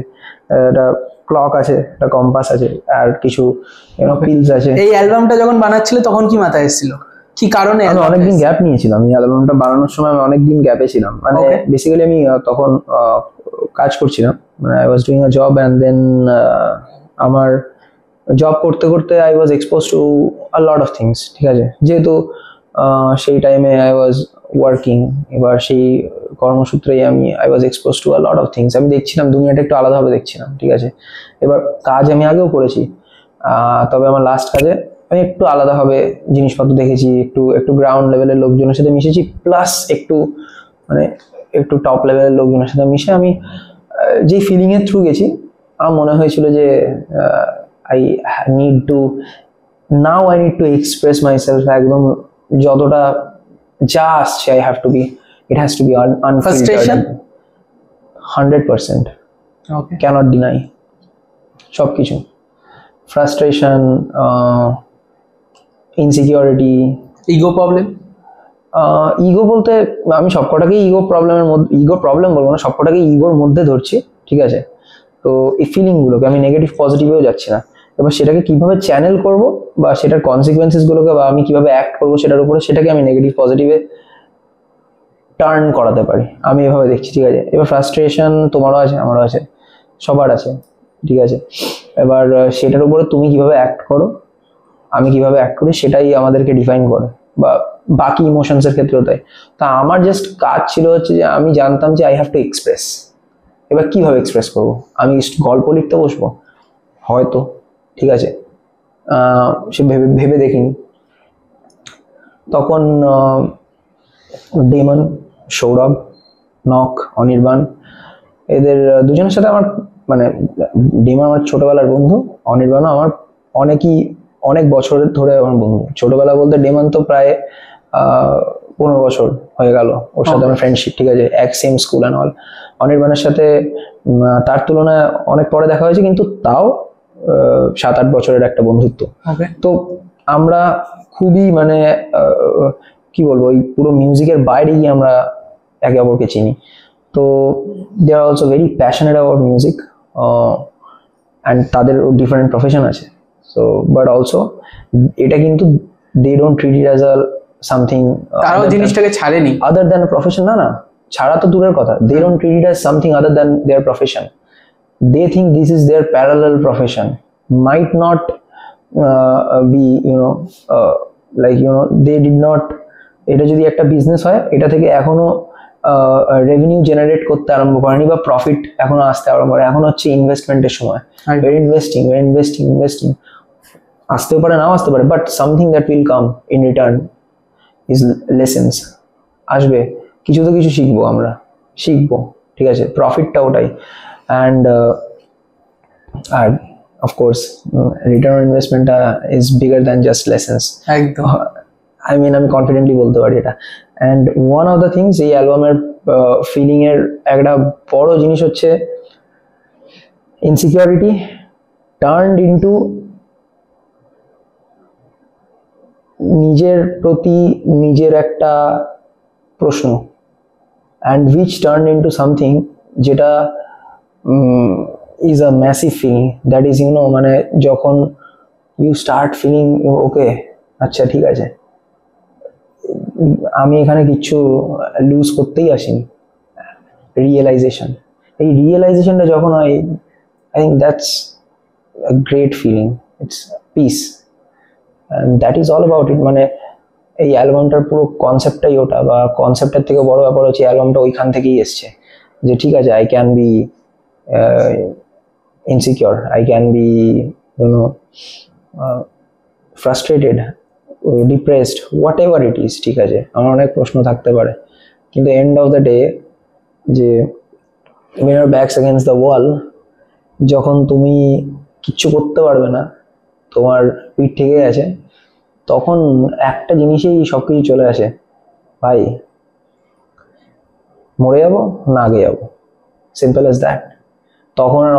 একটা ক্লক আছে, একটা কম্পাস আছে, আর কিছু পিলস আছে। এই অ্যালবামটা যখন বানাচ্ছিলে তখন কি মাথায় এসেছিল, কি কারণে? আমি অনেকদিন গ্যাপ নিয়েছিলাম, এই অ্যালবামটা বানানোর সময় আমি অনেকদিন গ্যাপে ছিলাম। মানে বেসিক্যালি আমি তখন কাজ করছিলাম, মানে I was doing a job, and then আমার জব করতে করতে I was expose to a lot of things, ঠিক আছে। যেহেতু সেই টাইমে আই ওয়াজ ওয়ার্কিং, এবার সেই কর্মসূত্রেই I was expose to a lot of things. আমি দেখছিলাম দুনিয়াটা একটু আলাদাভাবে দেখছিলাম, ঠিক আছে। এবার কাজ আমি আগেও করেছি, তবে আমার লাস্ট কাজে আমি একটু আলাদাভাবে জিনিসপত্র দেখেছি, একটু একটু গ্রাউন্ড লেভেলের লোকজনের সাথে মিশেছি, প্লাস একটু মানে একটু টপ লেভেলের লোকজনের সাথে মিশে আমি যে ফিলিংয়ের থ্রু গেছি, আমার মনে হয়েছিল যে I need to express myself একদম যতটা যা আসছে, it has to be unfiltered, 100%, cannot deny সবকিছু, ফ্রাস্ট্রেশন, ইনসিকিউরিটি, ইগো বলতে আমি সবকটাকেই ইগো প্রবলেম বলবো না, সবকটাকে ইগোর মধ্যে ধরছি, ঠিক আছে। তো এই ফিলিংগুলোকে আমি নেগেটিভ পজিটিভেও যাচ্ছি না। এবার সেটাকে কিভাবে চ্যানেল করব, বা সেটার কনসিকুয়েন্সেস গুলোকে, বা আমি কিভাবে অ্যাক্ট করবো সেটার উপরে, সেটাকে আমি নেগেটিভ পজিটিভে টার্ন করাতে পারি, আমি এভাবে দেখছি, ঠিক আছে। এবার ফ্রাস্ট্রেশন তোমারও আছে, আমারও আছে, সবার আছে, ঠিক আছে। এবার সেটার উপরে তুমি কিভাবে অ্যাক্ট করো, আমি কিভাবে অ্যাক্ট করি, সেটাই আমাদেরকে ডিফাইন করে, বা বাকি ইমোশনসের ক্ষেত্রেও তাই। তা আমার জাস্ট কাজ ছিল হচ্ছে যে আমি জানতাম যে আই হ্যাভ টু এক্সপ্রেস। এবার কিভাবে এক্সপ্রেস করবো? আমি গল্প লিখতে বসবো? হয়তো, ঠিক আছে, সে ভেবে ভেবে দেখিনি। তখন ডেমন, সৌরভ, নক, অনির্বাণ, এদের দুজনের সাথে আমার মানে ডেমন আমার ছোটবেলার বন্ধু, অনির্বাণও আমার অনেক বছর ধরে আমার বন্ধু। ছোটবেলা বলতে ডেমন তো প্রায় 15 বছর হয়ে গেল ওর সাথে আমার ফ্রেন্ডশিপ, ঠিক আছে, এক সেম স্কুল অ্যান্ড অল। অনির্বাণের সাথে তার তুলনায় অনেক পরে দেখা হয়েছে, কিন্তু তাও 7-8 বছরের একটা বন্ধুত্ব। তো আমরা খুবই মানে কি বলবো, ওই পুরো মিউজিকের বাইরে গিয়ে আমরা একে অপরকে চিনি। তো they are also very passionate about music, and তাদের ডিফারেন্ট প্রফেশন আছে। সো বাট অলসো এটা কিন্তু they don't treat it as a something, তারাও জিনিসটাকে ছাড়েনি আদার দ্যান প্রফেশন। না, ছাড়া তো দূরের কথা, they don't treat it as something other than their profession. They think this is their parallel profession, might not be, like they did not, এটা যদি একটা বিজনেস হয়, এটা থেকে এখনো রেভিনিউ জেনারেট করতে আরম্ভ করেনি বা প্রফিট এখনো আসতে আরম্ভ করে, এখন হচ্ছে ইনভেস্টমেন্টের সময়। we're investing আসতেও পারে, নাও আসতে পারে, but something that will come in return is lessons. আসবে, কিছু তো কিছু শিখবো, ঠিক আছে, প্রফিটটা ওটাই। And of course return on investment is bigger than just lessons. I mean আমি কনফিডেন্টলি বলতে পারি এটা। and one of the things এই অ্যালবামের ফিলিং এর একটা বড় জিনিস হচ্ছে ইনসিকিউরিটি turned into নিজের প্রতি নিজের একটা প্রশ্ন, and which turned into something যেটা is a massive feeling, that is মানে যখন you start feeling okay, আচ্ছা ঠিক আছে, আমি এখানে কিছু লুজ করতেই আসিনি। এই রিয়েলাইজেশনটা যখন হয়, I think that's a great feeling, it's peace, and that is all about it। মানে এই অ্যালবামটার পুরো কনসেপ্টটাই ওটা, বা কনসেপ্টের থেকে বড় ব্যাপার হচ্ছে অ্যালবামটা ওইখান থেকেই এসছে, যে ঠিক আছে, I can be insecure, I can be frustrated, depressed, whatever it is, ঠিক আছে, আমার অনেক প্রশ্ন থাকতে পারে, কিন্তু end of the day যে when your back's against the wall, যখন তুমি কিচ্ছু করতে পারবে না, তোমার পিঠ থেকে গেছে, তখন একটা জিনিসেই সবকিছু চলে আসে, ভাই মরে যাবো না আগে যাবো, সিম্পল অ্যাজ দ্যাট। তখন আর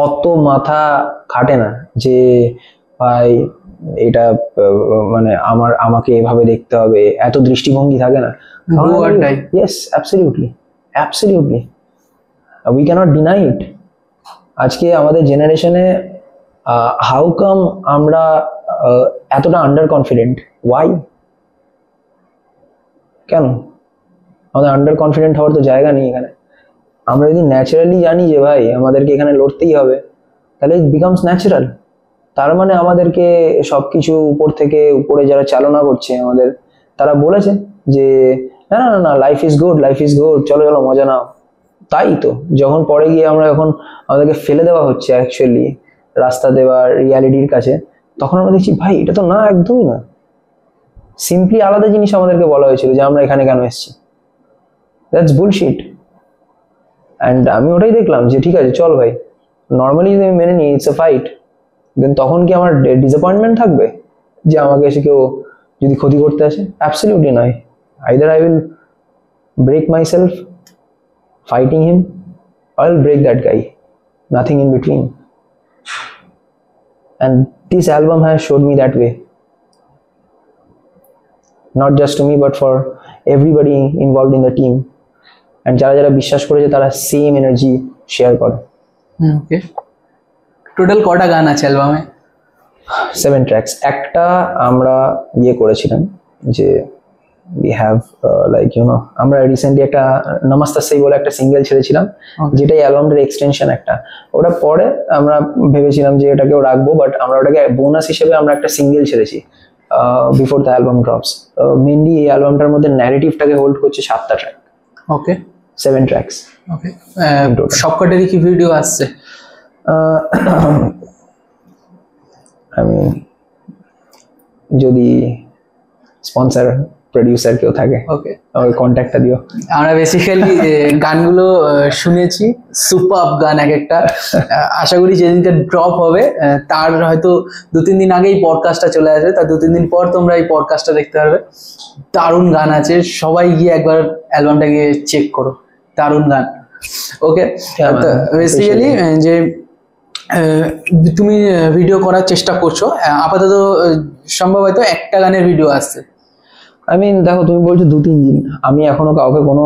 অত মাথা খাটে না যে ভাই এটা মানে আমাকে এভাবে দেখতে হবে, এত দৃষ্টিভঙ্গি থাকে না। Yes, absolutely we can't deny it. আজকে আমাদের জেনারেশনে হাউ কাম আমরা এতটা আন্ডার কনফিডেন্ট? ওয়াই? কেন আমাদের আন্ডার কনফিডেন্ট হওয়ার তো জায়গা নেই এখানে। আমরা যদি ন্যাচারালি জানি যে ভাই আমাদেরকে এখানে লড়তেই হবে, তাহলে ইট বিকামস ন্যাচারাল। তার মানে আমাদেরকে সবকিছু উপরে যারা চালনা করছে আমাদের, তারা বলেছে যে না না না, লাইফ ইজ গুড, চলো মজা নাও। তাই তো যখন পরে গিয়ে এখন আমাদেরকে ফেলে দেওয়া হচ্ছে অ্যাকচুয়ালি রাস্তা দেওয়া রিয়ালিটির কাছে, তখন আমরা দেখছি ভাই এটা তো না, একদমই না। সিম্পলি আলাদা জিনিস আমাদেরকে বলা হয়েছিল যে আমরা এখানে কেন এসেছি। That's bullshit. অ্যান্ড আমি ওটাই দেখলাম যে ঠিক আছে চল ভাই, নর্মালি আমি মেনে নিই, ইটস এ ফাইট। দেন তখন কি আমার ডিসঅ্যাপয়েন্টমেন্ট থাকবে যে আমাকে এসে কেউ যদি ক্ষতি করতে আসে? অ্যাবসলিউটলি নয়। Either I will break myself fighting him, I will break that guy, nothing in between. And this album has showed me that way, not just to me but for everybody involved in the team, and যারা বিশ্বাস করেছে তারা same energy share করে। ওকে, total কটা গান আছে অ্যালবামে? 7 tracks। একটা আমরা করেছিলাম যে we have like আমরা রিসেন্টলি একটা নমস্তাসই বলে একটা সিঙ্গেল ছেড়েছিলাম, যেটা এই অ্যালবামটার এক্সটেনশন একটা। ওটা পরে আমরা ভেবেছিলাম যে এটাকেও রাখবো, বাট আমরা ওটাকে বোনাস হিসেবে আমরা একটা সিঙ্গেল ছেড়েছি before the album drops. Mainly এই অ্যালবামটার মধ্যে ন্যারেটিভটাকে হোল্ড করছে 7টা ট্র্যাক। ওকে, 7 tracks। ওকে, সবকটারই কি ভিডিও আসছে? আই মিন যদি স্পন্সর প্রোডিউসার কেউ থাকে ওকে, আমাকে কন্ট্যাক্টটা দিও। আমরা বেসিক্যালি গানগুলো শুনেছি, সুপার গান এক একটা। আশা করি যেদিনটা ড্রপ হবে তার হয়তো 2-3 দিন আগেই পডকাস্টটা চলে আসবে, তার 2-3 দিন পর তোমরা এই পডকাস্টটা দেখতে পারবে। দারুণ গান আছে, সবাই গিয়ে একবার অ্যালবামটা গিয়ে চেক করো, দারুণ গান। ওকে, বেসিক্যালি যে তুমি ভিডিও করার চেষ্টা করছো, আপাতত সম্ভব হয়তো একটা গানের ভিডিও আসছে। আই মিন দেখো, তুমি বলছো 2-3 দিন, আমি এখনো কাউকে কোনো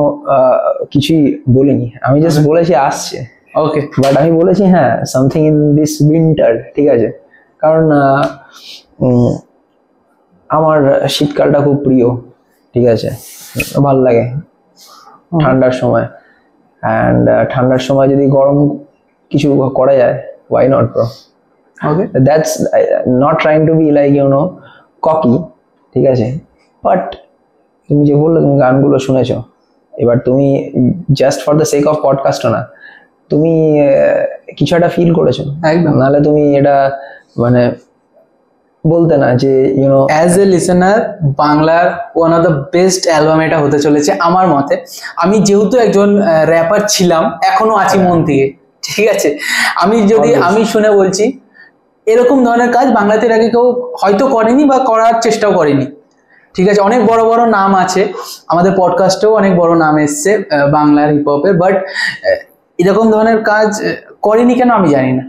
কিছুই বলিনি, আমি জাস্ট বলেছি আসছে। ওকে, বাট আমি বলেছি হ্যাঁ সামথিং ইন দিস উইন্টার, ঠিক আছে? কারণ আমার শীতকালটা খুব প্রিয়, ঠিক আছে, ভাল লাগে ঠান্ডার সময়। অ্যান্ড ঠান্ডার সময় যদি গরম কিছু করা যায়, why not bro? Okay, that's not trying to be like you know cocky, ঠিক আছে? বাট তুমি যে বললে তুমি গানগুলো শুনেছো, এবার তুমি just for the sake of পডকাস্টও না, তুমি কিছু একটা ফিল করেছো, একদম। নাহলে তুমি এটা মানে বলতে না যে ইউনো অ্যাজ এ লিসেনার বাংলার one of the best album এটা হতে চলেছে আমার মতে। আমি যেহেতু একজন র্যাপার ছিলাম, এখনো আছি মন থেকে, ঠিক আছে? আমি শুনে বলছি, এরকম ধরনের কাজ বাংলাতে এর আগে কেউ হয়তো করেনি বা করার চেষ্টাও করেনি, ঠিক আছে? অনেক বড় বড় নাম আছে, আমাদের পডকাস্টেও অনেক বড় নাম এসছে বাংলার হিপ হপের, বাট এরকম ধরনের কাজ করেনি কেন আমি জানি না।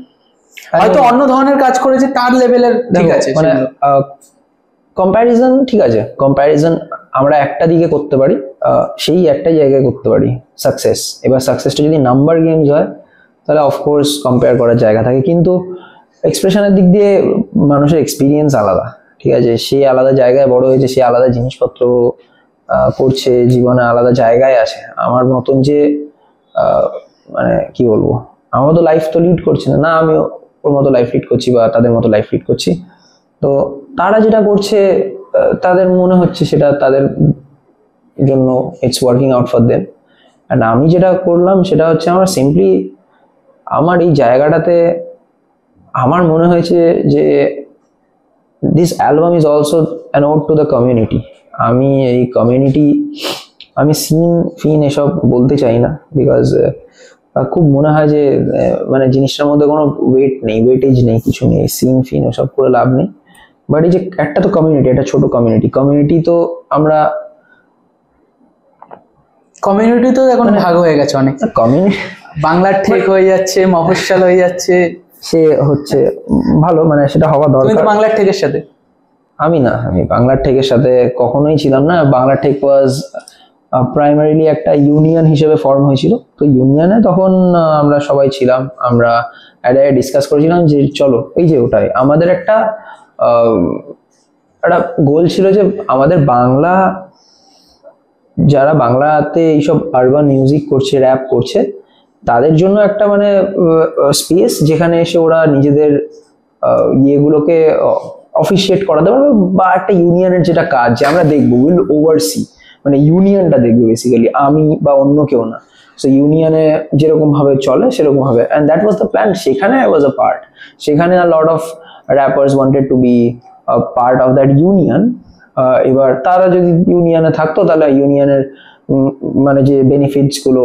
হয়তো অন্য ধরনের কাজ করেছে তার লেভেলের, ঠিক আছে? মানে কম্প্যারিজন, ঠিক আছে, কম্প্যারিজন আমরা একটা দিকে করতে পারি, সেই একটা জায়গায় করতে পারি সাকসেস। এবার সাকসেসটা যদি নাম্বার গেমস হয় তাহলে অফকোর্স কম্পেয়ার করার জায়গা থাকে, কিন্তু এক্সপ্রেশনের দিক দিয়ে মানুষের এক্সপিরিয়েন্স আলাদা, ঠিক আছে? সে আলাদা জায়গায় বড় হয়েছে, সে আলাদা জিনিসপত্র করছে, জীবনে আলাদা জায়গায় আছে। আমার মতন যে মানে কি বলবো, আমার মতো লাইফ তো লিড করছে না, আমি ওর মতো লাইফ লিড করছি বা তাদের মতো লাইফ লিড করছি। তো তারা যেটা করছে তাদের মনে হচ্ছে সেটা তাদের জন্য it's working out for them, and আমি যেটা করলাম সেটা হচ্ছে আমার সিম্পলি আমার এই জায়গাটাতে আমার মনে হয়েছে যে this album is also an ode to the community. আমি এই কমিউনিটি, আমি ফিন এসব বলতে চাই না, বিকজ খুব মনে হয় যে মানে জিনিসটার মধ্যে কোনো ওয়েটেজ নেই, কিছু নেই, ফিন ওসব করে লাভ নেই। বাট এই যে একটা তো কমিউনিটি, একটা ছোট কমিউনিটি তো আমরা কমিউনিটি তো এখন ভাগ হয়ে গেছে অনেক, কমিউনিটি বাংলার ঠেক হয়ে যাচ্ছে, মফস্বল হয়ে যাচ্ছে, সে হচ্ছে ভালো, মানে সেটা হওয়া তুমি দরকার। তো বাংলার ঠেকের সাথে। আমি বাংলার ঠেকের সাথে কখনোই ছিলাম না। বাংলার ঠেক ওয়াজ প্রাইমারিলি একটা ইউনিয়ন হিসেবে ফর্ম হয়েছিল, তো ইউনিয়নে তখন আমরা সবাই ছিলাম, আমরা ডিসকাস করেছিলাম যে চলো এই যে ওটাই আমাদের একটা গোল ছিল যে আমাদের বাংলা, যারা বাংলাতে এইসব আরবান মিউজিক করছে, র্যাপ করছে, তাদের জন্য একটা মানে স্পেস যেখানে এসে ওরা নিজেদের ইয়েগুলোকে অফিসিয়েট করাতে পারবে, বা একটা ইউনিয়নের যেটা কাজ যে আমরা দেখবো, উইল ওভারসি, মানে ইউনিয়নটা দেখবে বেসিক্যালি, আমি বা অন্য কেউ না। সো ইউনিয়নে যেরকম ভাবে চলে সেরকম হবে, and that was the plan. সেখানে আই ওয়াজ আ পার্ট, সেখানে a lot of rappers wanted to be part of that union. এবার তারা যদি ইউনিয়নে থাকতো তাহলে ইউনিয়নের মানে যে বেনিফিটস গুলো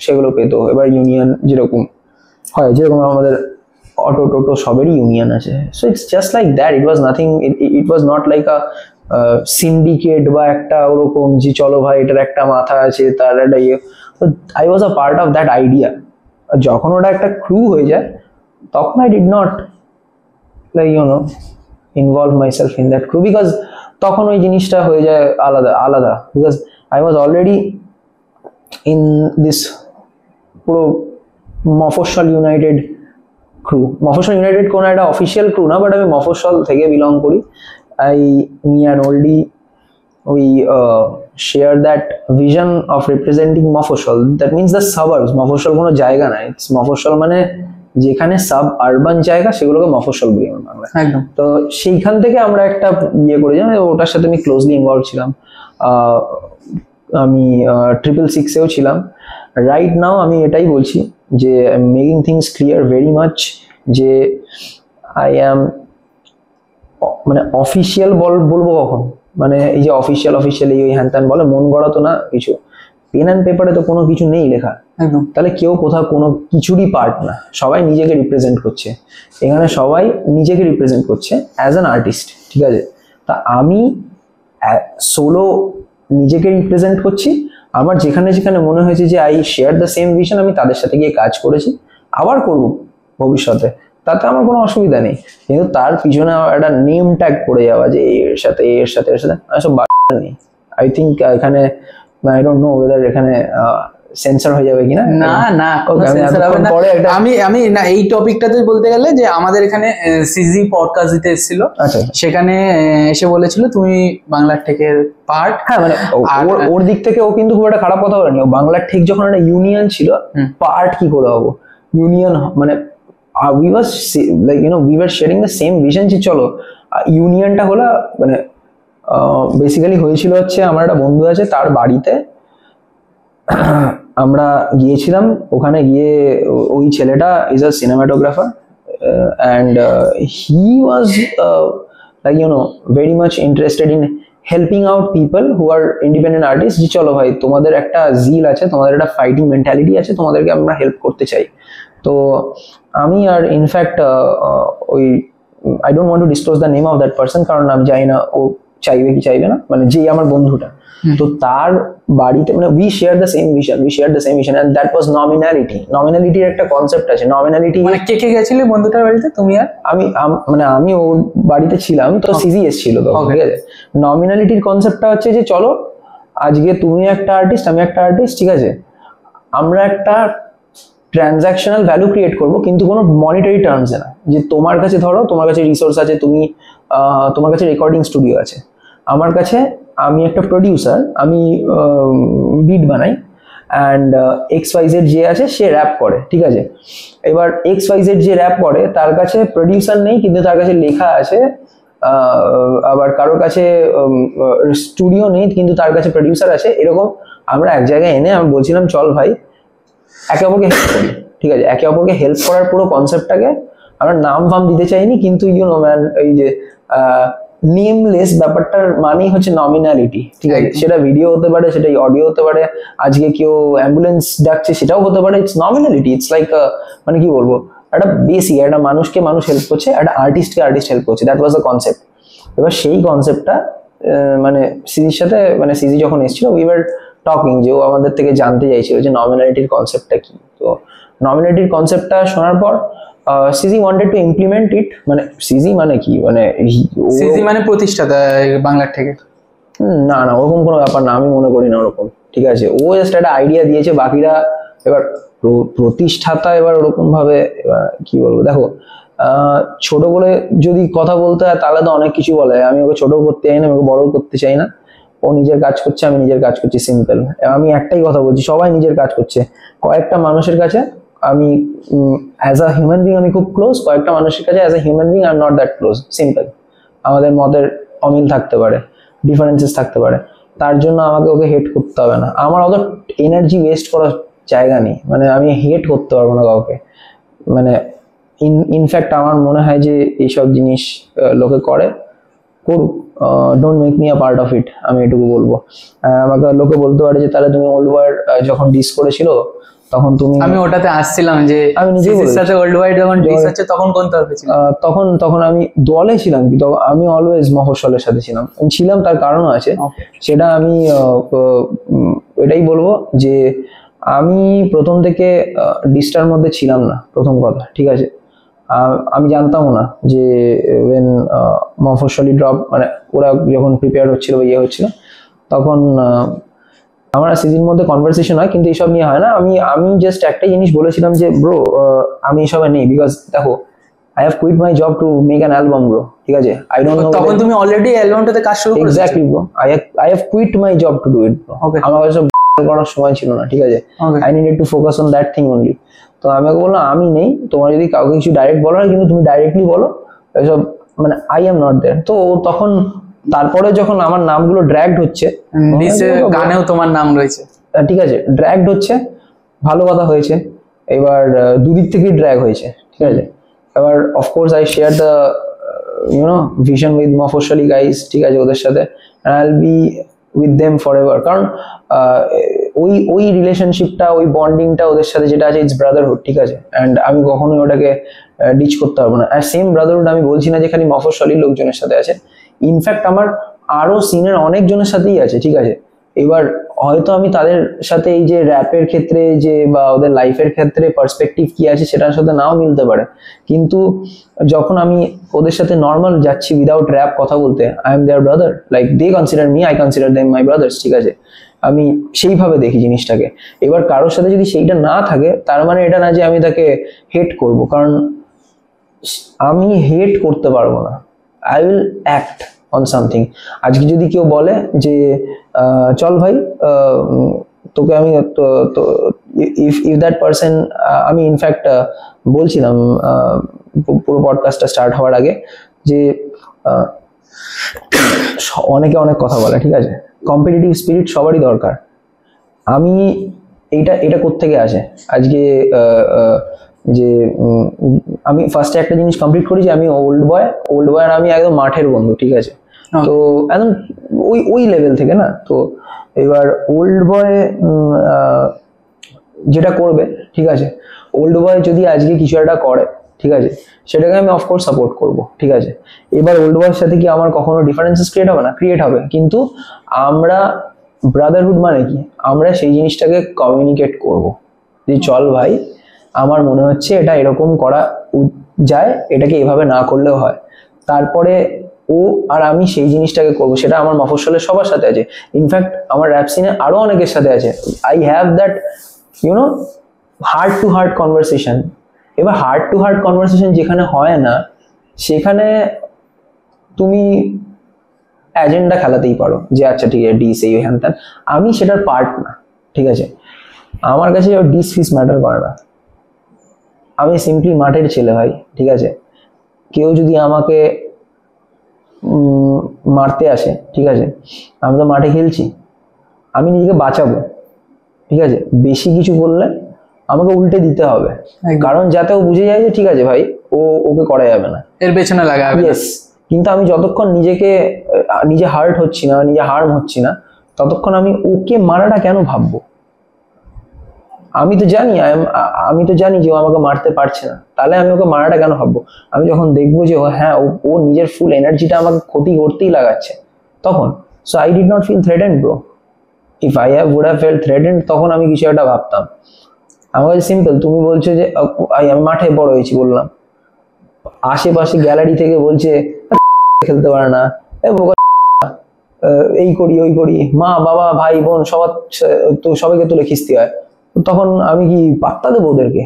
সেগুলো পেতো। এবার ইউনিয়ন যেরকম হয়, যেরকম আমাদের অটো টোটো সবেরই ইউনিয়ন আছে, so it's just like that, it was nothing, it was not like a syndicate বা একটা ওরকম যে চলো ভাই এটার একটা মাথা আছে, তার একটা ইয়ে। I was a part of that idea. যখন ওটা একটা ক্রু হয়ে যায় তখন I did not like involve myself in that crew, because তখন ওই জিনিসটা হয়ে যায় আলাদা, because I was already in this পুরো মফস্বল ইউনাইটেড ক্রু। মফস্বল ইউনাইটেড কোনো একটা অফিসিয়াল ক্রু না, বাট আমি মফস্বল থেকে বিলং করি। me and Oldie, we share that vision of representing Mofosol. That means the suburbs. Mofosol কোনো জায়গা না, it's Mofosol মানে যেখানে সাব আরবান জায়গা সেগুলোকে মফস্বল বলি আমরা বাংলায়। একদম। তো সেইখান থেকে আমরা একটা ইয়ে করে যাই, ওটার সাথে আমি ক্লোজলি ইনভলভ ছিলাম। আমি 666-এও ছিলাম। রাইট নাও আমি এটাই বলছি যে making things clear very much, যে আই অ্যাম মানে অফিসিয়াল বলবো কখন, মানে এই যে অফিসিয়াল এই ওই হ্যান ত্যান বলে, মন গড়া তো না কিছু, পেন অ্যান্ড পেপারে তো কোনো কিছু নেই লেখা, একদম। তাহলে কেউ কোথাও কোনো কিছুরই পার্ট না, সবাই নিজেকে রিপ্রেজেন্ট করছে এখানে, সবাই নিজেকে রিপ্রেজেন্ট করছে অ্যাজ অ্যান আর্টিস্ট, ঠিক আছে। তা আমি সোলো নিজেকে রিপ্রেজেন্ট করছি, আমার যেখানে যেখানে মনে হয়েছে যে I share the same vision, আমি তাদের সাথে গিয়ে কাজ করেছি, আবার করব ভবিষ্যতে, তাতে আমার কোনো অসুবিধা নেই। কিন্তু তার পিছনে একটা নেম ট্যাগ পড়ে যাওয়া যে এর সাথে সব নেই। আই থিঙ্ক এখানে আই ডোন্ট নো ওয়েদার এখানে সেন্সর হয়ে যাবে কিনা। না সেন্সর হবে না। আমি না এই টপিকটাতে বলতে গেলে যে আমাদের এখানে সিজি পডকাস্ট দিতে এসেছিল, সেখানে এসে বলেছিল তুমি বাংলার টেকের পার্ট। হ্যাঁ মানে ওর দিক থেকে ও কিন্তু খুব একটা খারাপ কথা বলেনি, ও বাংলার টেক যখন একটা ইউনিয়ন ছিল, পার্ট কি করে হবো ইউনিয়ন, মানে we was like you know we were sharing the same vision যে চলো ইউনিয়নটা হলো, মানে বেসিক্যালি হয়েছিল হচ্ছে আমার একটা বন্ধু আছে তার বাড়িতে আমরা গিয়েছিলাম, ওখানে গিয়ে ওই ছেলেটা is a cinematographer and he was like you know very much interested in helping out people who are independent artist, যে চলো ভাই তোমাদের একটা জিল আছে, তোমাদের একটা ফাইটিং মেন্টালিটি আছে, তোমাদেরকে আমরা হেল্প করতে চাই। তো আমি আর ইনফ্যাক্ট ওই I don't want two disclose the name of that person, কারণ আমি জানি না ও চাইবে কি চাইবে না, মানে যেই আমার বন্ধুটা, তো তার বাড়িতে মানে we share the same vision and that was নমিনালিটির একটা কনসেপ্ট আছে। নমিনালিটি মানে কে কে গেছিলে বন্ধুটার বাড়িতে, তুমি আর আমি ওর বাড়িতে ছিলাম, তো সিজি এসেছিল তো, ঠিক আছে। নমিনালিটির কনসেপ্টটা হচ্ছে যে চলো আজকে তুমি একটা আর্টিস্ট, আমি একটা আর্টিস্ট, ঠিক আছে, আমরা একটা ট্রানজাকশনাল ভ্যালু ক্রিয়েট করবো, কিন্তু কোনো মনিটারি টার্মসে না। যে তোমার কাছে ধরো তোমার কাছে রিসোর্স আছে, তুমি তোমার কাছে রেকর্ডিং স্টুডিও আছে, আমার কাছে আমি একটা প্রডিউসার, আমি বিট বানাই, অ্যান্ড XYZ যে আছে সে র্যাপ করে, ঠিক আছে। এবার XYZ যে র্যাপ করে তার কাছে প্রডিউসার নেই, কিন্তু তার কাছে লেখা আছে, আবার কারোর কাছে স্টুডিও নেই কিন্তু তার কাছে প্রডিউসার আছে। এরকম আমরা এক জায়গায় এনে আমি বলছিলাম চল ভাই একে অপরকে হেল্প করি, ঠিক আছে। একে অপরকে হেল্প করার পুরো কনসেপ্টটাকে আমরা নাম ফাম দিতে চাইনি, কিন্তু ইউ নো ম্যান এই যে নেমলেস ব্যাপারটার মানেই হচ্ছে নমিনালিটি, ঠিক আছে। সেটা ভিডিও হতে পারে, সেটা অডিও হতে পারে, আজকে কেউ অ্যাম্বুলেন্স ডাকছে সেটাও হতে পারে, ইটস নমিনালিটি, ইটস লাইক মানে কি বলবো, একটা বেসিক একটা মানুষকে মানুষ হেল্প করছে, একটা আর্টিস্টকে আর্টিস্ট হেল্প করছে, দ্যাট ওয়াজ দ্য কনসেপ্ট। এবার সেই কনসেপ্টটা মানে সিজির সাথে, মানে সিজি যখন এসেছিল উই ওয়ার টকিং, যে ও আমাদের থেকে জানতে চাইছিল যে নমিনালিটির কনসেপ্টটা কি। তো নমিনালিটির কনসেপ্টটা শোনার পর CG wanted to implement it. মানে সিজি মানে কি, মানে সিজি মানে প্রতিষ্ঠাতা বাংলার থেকে? না ওরকম কোনো ব্যাপার না, আমি মনে করি না ওরকম, ঠিক আছে। ও জাস্ট একটা আইডিয়া দিয়েছে, বাকিরা এবার প্রতিষ্ঠাতা এবার ওরকম ভাবে, এবার কি বলবো, দেখো ছোট বলে যদি কথা বলতে হয় তাহলে তো অনেক কিছু বলে, আমি ওকে ছোট করতে চাই না, ওকে বড় করতে চাই না, ও নিজের কাজ করছে, আমি নিজের কাজ করছি, সিম্পল। আমি একটাই কথা বলছি, সবাই নিজের কাজ করছে। কয়েকটা মানুষের কাছে আমি অ্যাজ আ হিউম্যান বিং আমি খুব ক্লোজ, কয়েকটা মানুষের কাছে as a human being I am not that close, simple. আমাদের মতের অমিল থাকতে পারে, ডিফারেন্সেস থাকতে পারে, তার জন্য আমাকে ওকে হেট করতে হবে না। আমার অত এনার্জি ওয়েস্ট করার জায়গা নেই, মানে আমি হেট করতে পারবো না কাউকে। মানে ইনফ্যাক্ট আমার মনে হয় যে এইসব জিনিস লোকে করে, করুক, don't make me a part of ইট, আমি এটুকু বলবো। আমাকে লোকে বলতে পারে যে তাহলে তুমি ওল্ড ওয়ার যখন ডিস করেছিল তখন তুমি, আমি ওটাতে আসছিলাম যে আমি নিজেই সাথে ওল্ড ওয়াইড যখন ডিস হচ্ছে তখন কোন তরফে ছিল? তখন আমি দলে ছিলাম, কিন্তু আমি অলওয়েজ মফস্বলের সাথে ছিলাম, তার কারণ আছে, সেটা আমি এটাই বলবো যে আমি প্রথম থেকে ডিসটার মধ্যে ছিলাম না, প্রথম কথা, ঠিক আছে। আমি জানতামও না যে ওয়েন মফস্বলী ড্রপ, মানে ওরা যখন প্রিপেয়ার হচ্ছিল বা ইয়ে হচ্ছিল, তখন আমার সিজির মধ্যে কনভারসেশন হয়, কিন্তু এইসব নিয়ে হয় না। আমি জাস্ট একটাই জিনিস বলেছিলাম যে ব্রো আমি এসবে নেই, বিকজ দেখো I have quit my job to make an album bro, ঠিক আছে। আই ডোন্ট নো, তখন তুমি অলরেডি অ্যালবামটাতে কাজ শুরু করেছো? Exactly bro, I have quit my job to do it bro. আমার কাছে করার সময় ছিল না, ঠিক আছে। I needed to focus on that thing only. তো আমি ওকে বললাম আমি নেই, তোমার যদি কাউকে কিছু ডাইরেক্ট বলো হয় কিন্তু তুমি ডাইরেক্টলি বলো, এসব মানে আই এম নট দেয়ার। তো তখন তারপরে যখন আমার নামগুলো ড্র্যাগড হচ্ছে, গানেও তোমার নাম রয়েছে, ঠিক আছে, ড্র্যাগড হচ্ছে, ভালো কথা হয়েছে। এবার দুদিক থেকেই ড্র্যাগ হয়েছে, ঠিক আছে। এবার of course I share the vision with মফস্বলী গাইস, ঠিক আছে, ওদের সাথে I will be with them forever. কারণ ওই রিলেশনশিপটা, ওই বন্ডিংটা ওদের সাথে যেটা আছে, ইটস ব্রাদারহুড, ঠিক আছে, অ্যান্ড আমি কখনোই ওটাকে ডিচ করতে পারবো না। আর সেম ব্রাদারহুড আমি বলছি না যে খালি মফস্বলী লোকজনের সাথে আছে, ইনফ্যাক্ট আমার আরো সিনের অনেকজনের সাথেই আছে, ঠিক আছে। এবার হয়তো আমি তাদের সাথে এই যে র্যাপের ক্ষেত্রে যে বা ওদের লাইফের ক্ষেত্রে পার্সপেক্টিভ কি আছে সেটার সাথে নাও মিলতে পারে, কিন্তু যখন আমি ওদের সাথে নর্মাল যাচ্ছি উইদাউট র্যাপ কথা বলতে, I am their brother, like they consider me, I consider them my brothers, ঠিক আছে। আমি সেইভাবে দেখি জিনিসটাকে। এবার কারোর সাথে যদি সেইটা না থাকে, তার মানে এটা না যে আমি তাকে হেট করব, কারণ আমি হেট করতে পারবো না। I will act on something. আজকে যদি কেউ বলে যে চল ভাই তোকে আমি ইফ দ্যাট পারসন, আমি ইনফ্যাক্ট বলছিলাম পুরো পডকাস্টটা স্টার্ট হওয়ার আগে যে অনেকে অনেক কথা বলে, ঠিক আছে, কম্পিটিটিভ স্পিরিট সবারই দরকার। আমি এটা কোত্থেকে আসে আজকে, যে আমি ফার্স্টে একটা জিনিস কমপ্লিট করি যে আমি ওল্ড বয় আর আমি একদম মাঠের বন্ধু, ঠিক আছে। তো একদম ওই লেভেল থেকে না। তো এবার ওল্ড বয় যেটা করবে, ঠিক আছে, ওল্ড বয় যদি আজকে কিছু একটা করে, ঠিক আছে, সেটাকে আমি অফকোর্স সাপোর্ট করব, ঠিক আছে। এবার ওল্ড বয়ের সাথে কি আমার কখনো ডিফারেন্সেস ক্রিয়েট হবে না? ক্রিয়েট হবে, কিন্তু আমরা ব্রাদারহুড মানে কি, আমরা সেই জিনিসটাকে কমিউনিকেট করব যে চল ভাই, আমার মনে হচ্ছে এটা এরকম করা যায়, এটাকে এভাবে না করলেও হয়। তারপরে ও আর আমি সেই জিনিসটাকে করবো। সেটা আমার মফস্বলের সবার সাথে আছে, ইনফ্যাক্ট আমার র্যাপ সিনে আরো অনেকের সাথে আছে। I have that heart to heart conversation. এবার হার্ট টু হার্ট কনভারসেশন যেখানে হয় না, সেখানে তুমি এজেন্ডা খেলাতেই পারো যে আচ্ছা ঠিক আছে ডিস এই হ্যান ত্যান, আমি সেটার পার্ট না, ঠিক আছে। আমার কাছে ডিস ফিস ম্যাটার করে না। আমি সিম্পলি মাঠের ছেলে ভাই, ঠিক আছে। কেউ যদি আমাকে মারতে আসে, ঠিক আছে, আমি তো মাঠে খেলছি, আমি নিজেকে বাঁচাবো, ঠিক আছে। বেশি কিছু বললে আমাকে উল্টে দিতে হবে, কারণ যাতে ও বুঝে যায় যে ঠিক আছে ভাই, ওকে করা যাবে না, এর পেছনে লাগা হবে। ইয়েস। কিন্তু আমি যতক্ষণ নিজে হার্ট হচ্ছি না, নিজে হার্ম হচ্ছি না, ততক্ষণ আমি ওকে মারাটা কেন ভাববো? আমি তো জানি যে ও আমাকে মারতে পারছে না, তাহলে আমি ওকে মারাটা কেন ভাববো? আমি যখন দেখবো যে ও নিজের ফুল এনার্জিটা আমাকে ক্ষতি করতেই লাগাচ্ছে, তখন so I did not feel threatened bro. If I would have felt threatened, তখন আমি কিছু একটা ভাবতাম। আমার কাছে সিম্পল, তুমি বলছো যে আমি মাঠে বড় হয়েছি, বললাম, আশেপাশে গ্যালারি থেকে বলছে খেলতে পারে না, এই করি ওই করি, মা বাবা ভাই বোন সবাইকে তুলে খিস্তি হয়, তখন আমি কি পাত্তা দেবো ওদেরকে?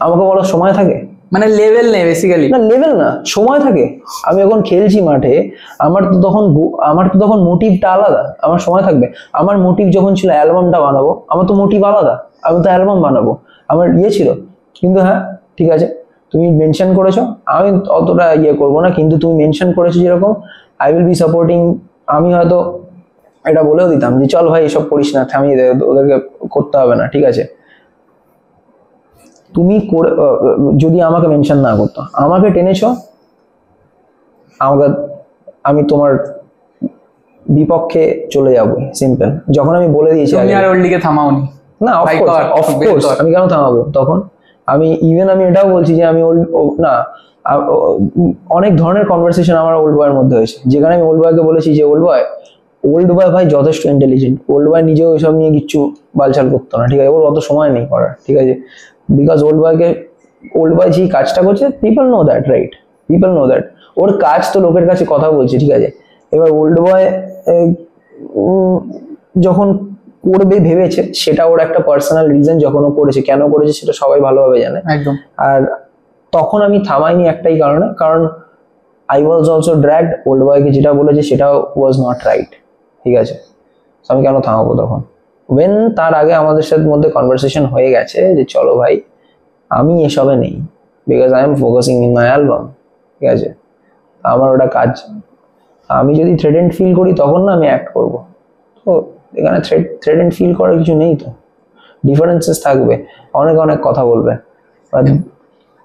আমাকে বলার সময় থাকে? মানে লেভেল নেই বেসিক্যালি। না লেভেল না, সময় থাকে। আমি যখন খেলছি মাঠে, আমার তো তখন মোটিভটা আলাদা, আমার সময় থাকবে। আমার মোটিভ যখন ছিল অ্যালবামটা বানাবো, আমার তো মোটিভ আলাদা, আমি তো অ্যালবাম বানাবো, আমার ছিল। কিন্তু হ্যাঁ ঠিক আছে, তুমি মেনশন করেছো, আমি অতটা করবো না, কিন্তু তুমি মেনশন করেছো যেরকম, আই উইল বি সাপোর্টিং। আমি হয়তো এটা বলেও দিতাম যে চল ভাই এসব করিস না, থামিয়ে দে, ওদেরকে করতে হবে না, ঠিক আছে। তুমি যদি আমাকে মেনশন না করতো, আমাকে টেনেছো, আমি তোমার বিপক্ষে চলে যাবো, সিম্পল। যখন আমি বলে দিয়েছি তুমি আর ওর দিকে থামাওনি না, অফকোর্স আমি কেন থামাবো? তখন আমি এটাও বলছি যে আমি অনেক ধরনের কনভারসেশন আমার ওল্ড বয়ের মধ্যে হয়েছে, যেখানে আমি ওল্ড বয়কে বলেছি যে ওল্ড বয় ভাই যথেষ্ট ইন্টেলিজেন্ট, ওল্ড বয় নিজেও এসব নিয়ে কিচ্ছু বালছাল করতো না, ঠিক আছে, ওর অত সময় নেই করার, ঠিক আছে। বিকজ ওল্ড বয় যে কাজটা করছে, people know that, right? People know that ওর কাজ তো লোকের কাছে কথা বলছে, ঠিক আছে। এবার ওল্ড বয় যখন করবে ভেবেছে, সেটা ওর একটা পার্সোনাল রিজন, যখন ও করেছে, কেন করেছে সেটা সবাই ভালোভাবে জানে, একদম। আর তখন আমি থামাইনি একটাই কারণে, কারণ I was also dragged. Old বয়কে যেটা বলেছে সেটা ওয়াজ নট রাইট, ঠিক আছে। আমি কেন থামাবো তখন? ওয়েন তার আগে আমাদের সাথে মধ্যে কনভারসেশন হয়ে গেছে যে চলো ভাই আমি এসবে নেই, because I am focusing in my album, ঠিক আছে। আমার ওটা কাজ। আমি যদি থ্রেটেন্ড ফিল করি তখন না আমি অ্যাক্ট করবো। তো এখানে থ্রেটেন্ড ফিল করার কিছু নেই, তো ডিফারেন্সেস থাকবে, অনেক কথা বলবে,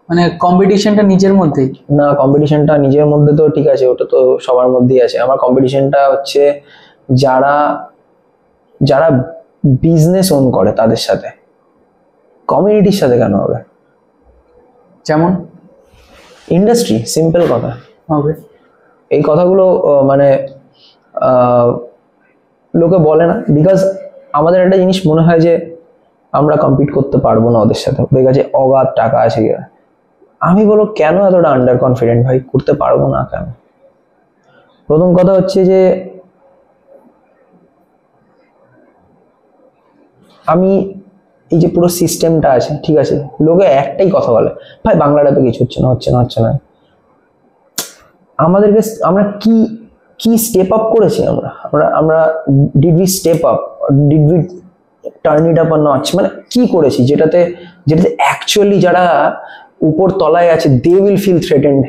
মানে কম্পিটিশনটা নিজের মধ্যেই? না, কম্পিটিশনটা নিজের মধ্যে তো ঠিক আছে, ওটা তো সবার মধ্যেই আছে। আমার কম্পিটিশনটা হচ্ছে যারা যারা বিজনেস ওন করে তাদের সাথে, কমিউনিটির সাথে কেন হবে? যেমন? ইন্ডাস্ট্রি, সিম্পল কথা। ওকে। এই কথাগুলো মানে লোকে বলে না, বিকজ আমাদের একটা জিনিস মনে হয় যে আমরা কম্পিট করতে পারবো না ওদের সাথে, ওদের কাছে অগাধ টাকা আছে। আমি বলো কেন এতটা আন্ডার কনফিডেন্ট ভাই, করতে পারবো না কেন? প্রথম কথা হচ্ছে যে আমি এই যে পুরো সিস্টেমটা আছে, ঠিক আছে, লোকে একটাই কথা বলে, ভাই বাংলা র্যাপে কিছু হচ্ছে না। আমাদেরকে আমরা কি কি স্টেপ আপ করেছি? আমরা did we step up, did we turn it up or notch? মানে কি করেছি যেটাতে অ্যাকচুয়ালি যারা উপর তলায় আছে দে উইল ফিল থ্রেটেন্ড?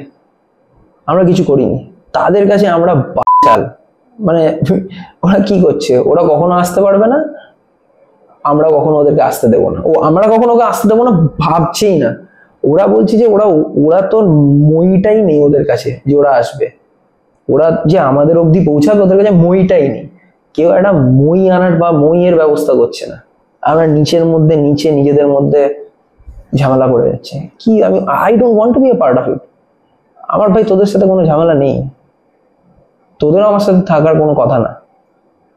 আমরা কিছু করিনি। তাদের কাছে আমরা বাচাল। মানে ওরা কি করছে? ওরা কখনো আসতে পারবে না, আমরা কখনো ওদেরকে আসতে দেবো না। আমরা কখনো ওকে আসতে দেবো না ভাবছেই না। ওরা বলছে যে ওরা তো মইটাই নেই ওদের কাছে যে ওরা আসবে, ওরা যে আমাদের অবধি পৌঁছাবে ওদের কাছে মইটাই নেই। কেউ একটা মই আনার বা মইয়ের ব্যবস্থা করছে না। আমরা নিচে নিজেদের মধ্যে ঝামেলা করে যাচ্ছে। কি I don't want to be a part of it. আমার ভাই তোদের সাথে কোনো ঝামেলা নেই, তোদেরও আমার সাথে থাকার কোনো কথা না।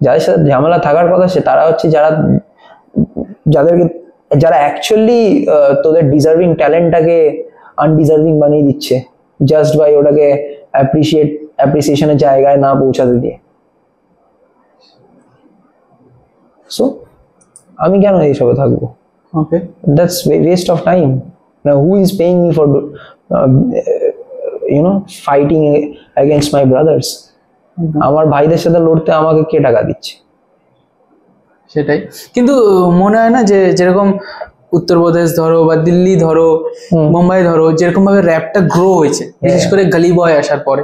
যাদের সাথে ঝামেলা থাকার কথা সে তারা হচ্ছে যারা অ্যাকচুয়ালি তোদের ডিজার্ভিং ট্যালেন্টটাকে আনডিজার্ভিং বানিয়ে দিচ্ছে জাস্ট বাই ওটাকে অ্যাপ্রিসিয়েশনের জায়গায় না পৌঁছাতে দিয়ে। সো আমি কেন এইসবে থাকবো? Okay, that's waste of time. Now who is paying me for fighting against my brothers? আমার ভাইদের সাথে লড়তে আমাকে কে টাকা দিচ্ছে? সেটাই। কিন্তু মনে হয় না যে যেরকম উত্তরপ্রদেশ ধরো বা দিল্লি ধরো, মুম্বাই ধরো, যেরকম ভাবে র্যাপটা গ্রো হয়েছে বিশেষ করে গলি বয় আসার পরে,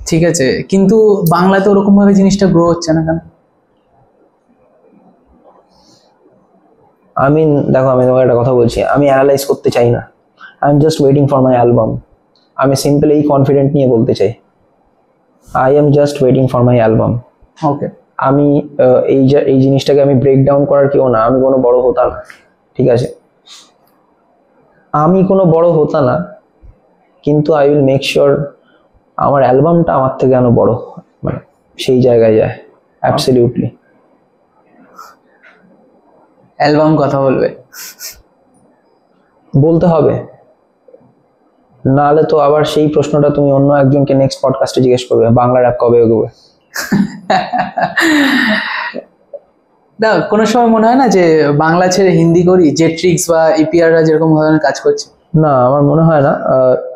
ঠিক আছে, কিন্তু বাংলাতে ওরকম ভাবে জিনিসটা গ্রো হচ্ছে না কেন? দেখো আমি তোমাকে একটা কথা বলছি, আমি অ্যানালাইজ করতে চাই না। I am just waiting for my album. আমি সিম্পল এই কনফিডেন্ট নিয়ে বলতে চাই, I am just waiting for my album. Okay. আমি এই জিনিসটাকে আমি ব্রেক ডাউন করার কেউ না। আমি কোনো বড় হোতা না, ঠিক আছে, আমি কোনো বড় হোতা না, কিন্তু আই উইল মেক শিওর আমার অ্যালবামটা আমার থেকে যেন বড় মানে সেই জায়গায় যায়। অ্যাবসলিউটলি। অ্যালবাম কথা বলতে হবে, নাহলে তো আবার সেই প্রশ্নটা তুমি অন্য একজনকে নেক্সট পডকাস্টে জিজ্ঞেস করবে, বাংলা র্যাপ কবে এগোবে। না, কোনো সময় মনে হয় না যে বাংলা ছেড়ে হিন্দি করি, জেট্রিক্স বা ইপিআররা যেরকম ধরনের কাজ করছে? না, আমার মনে হয় না।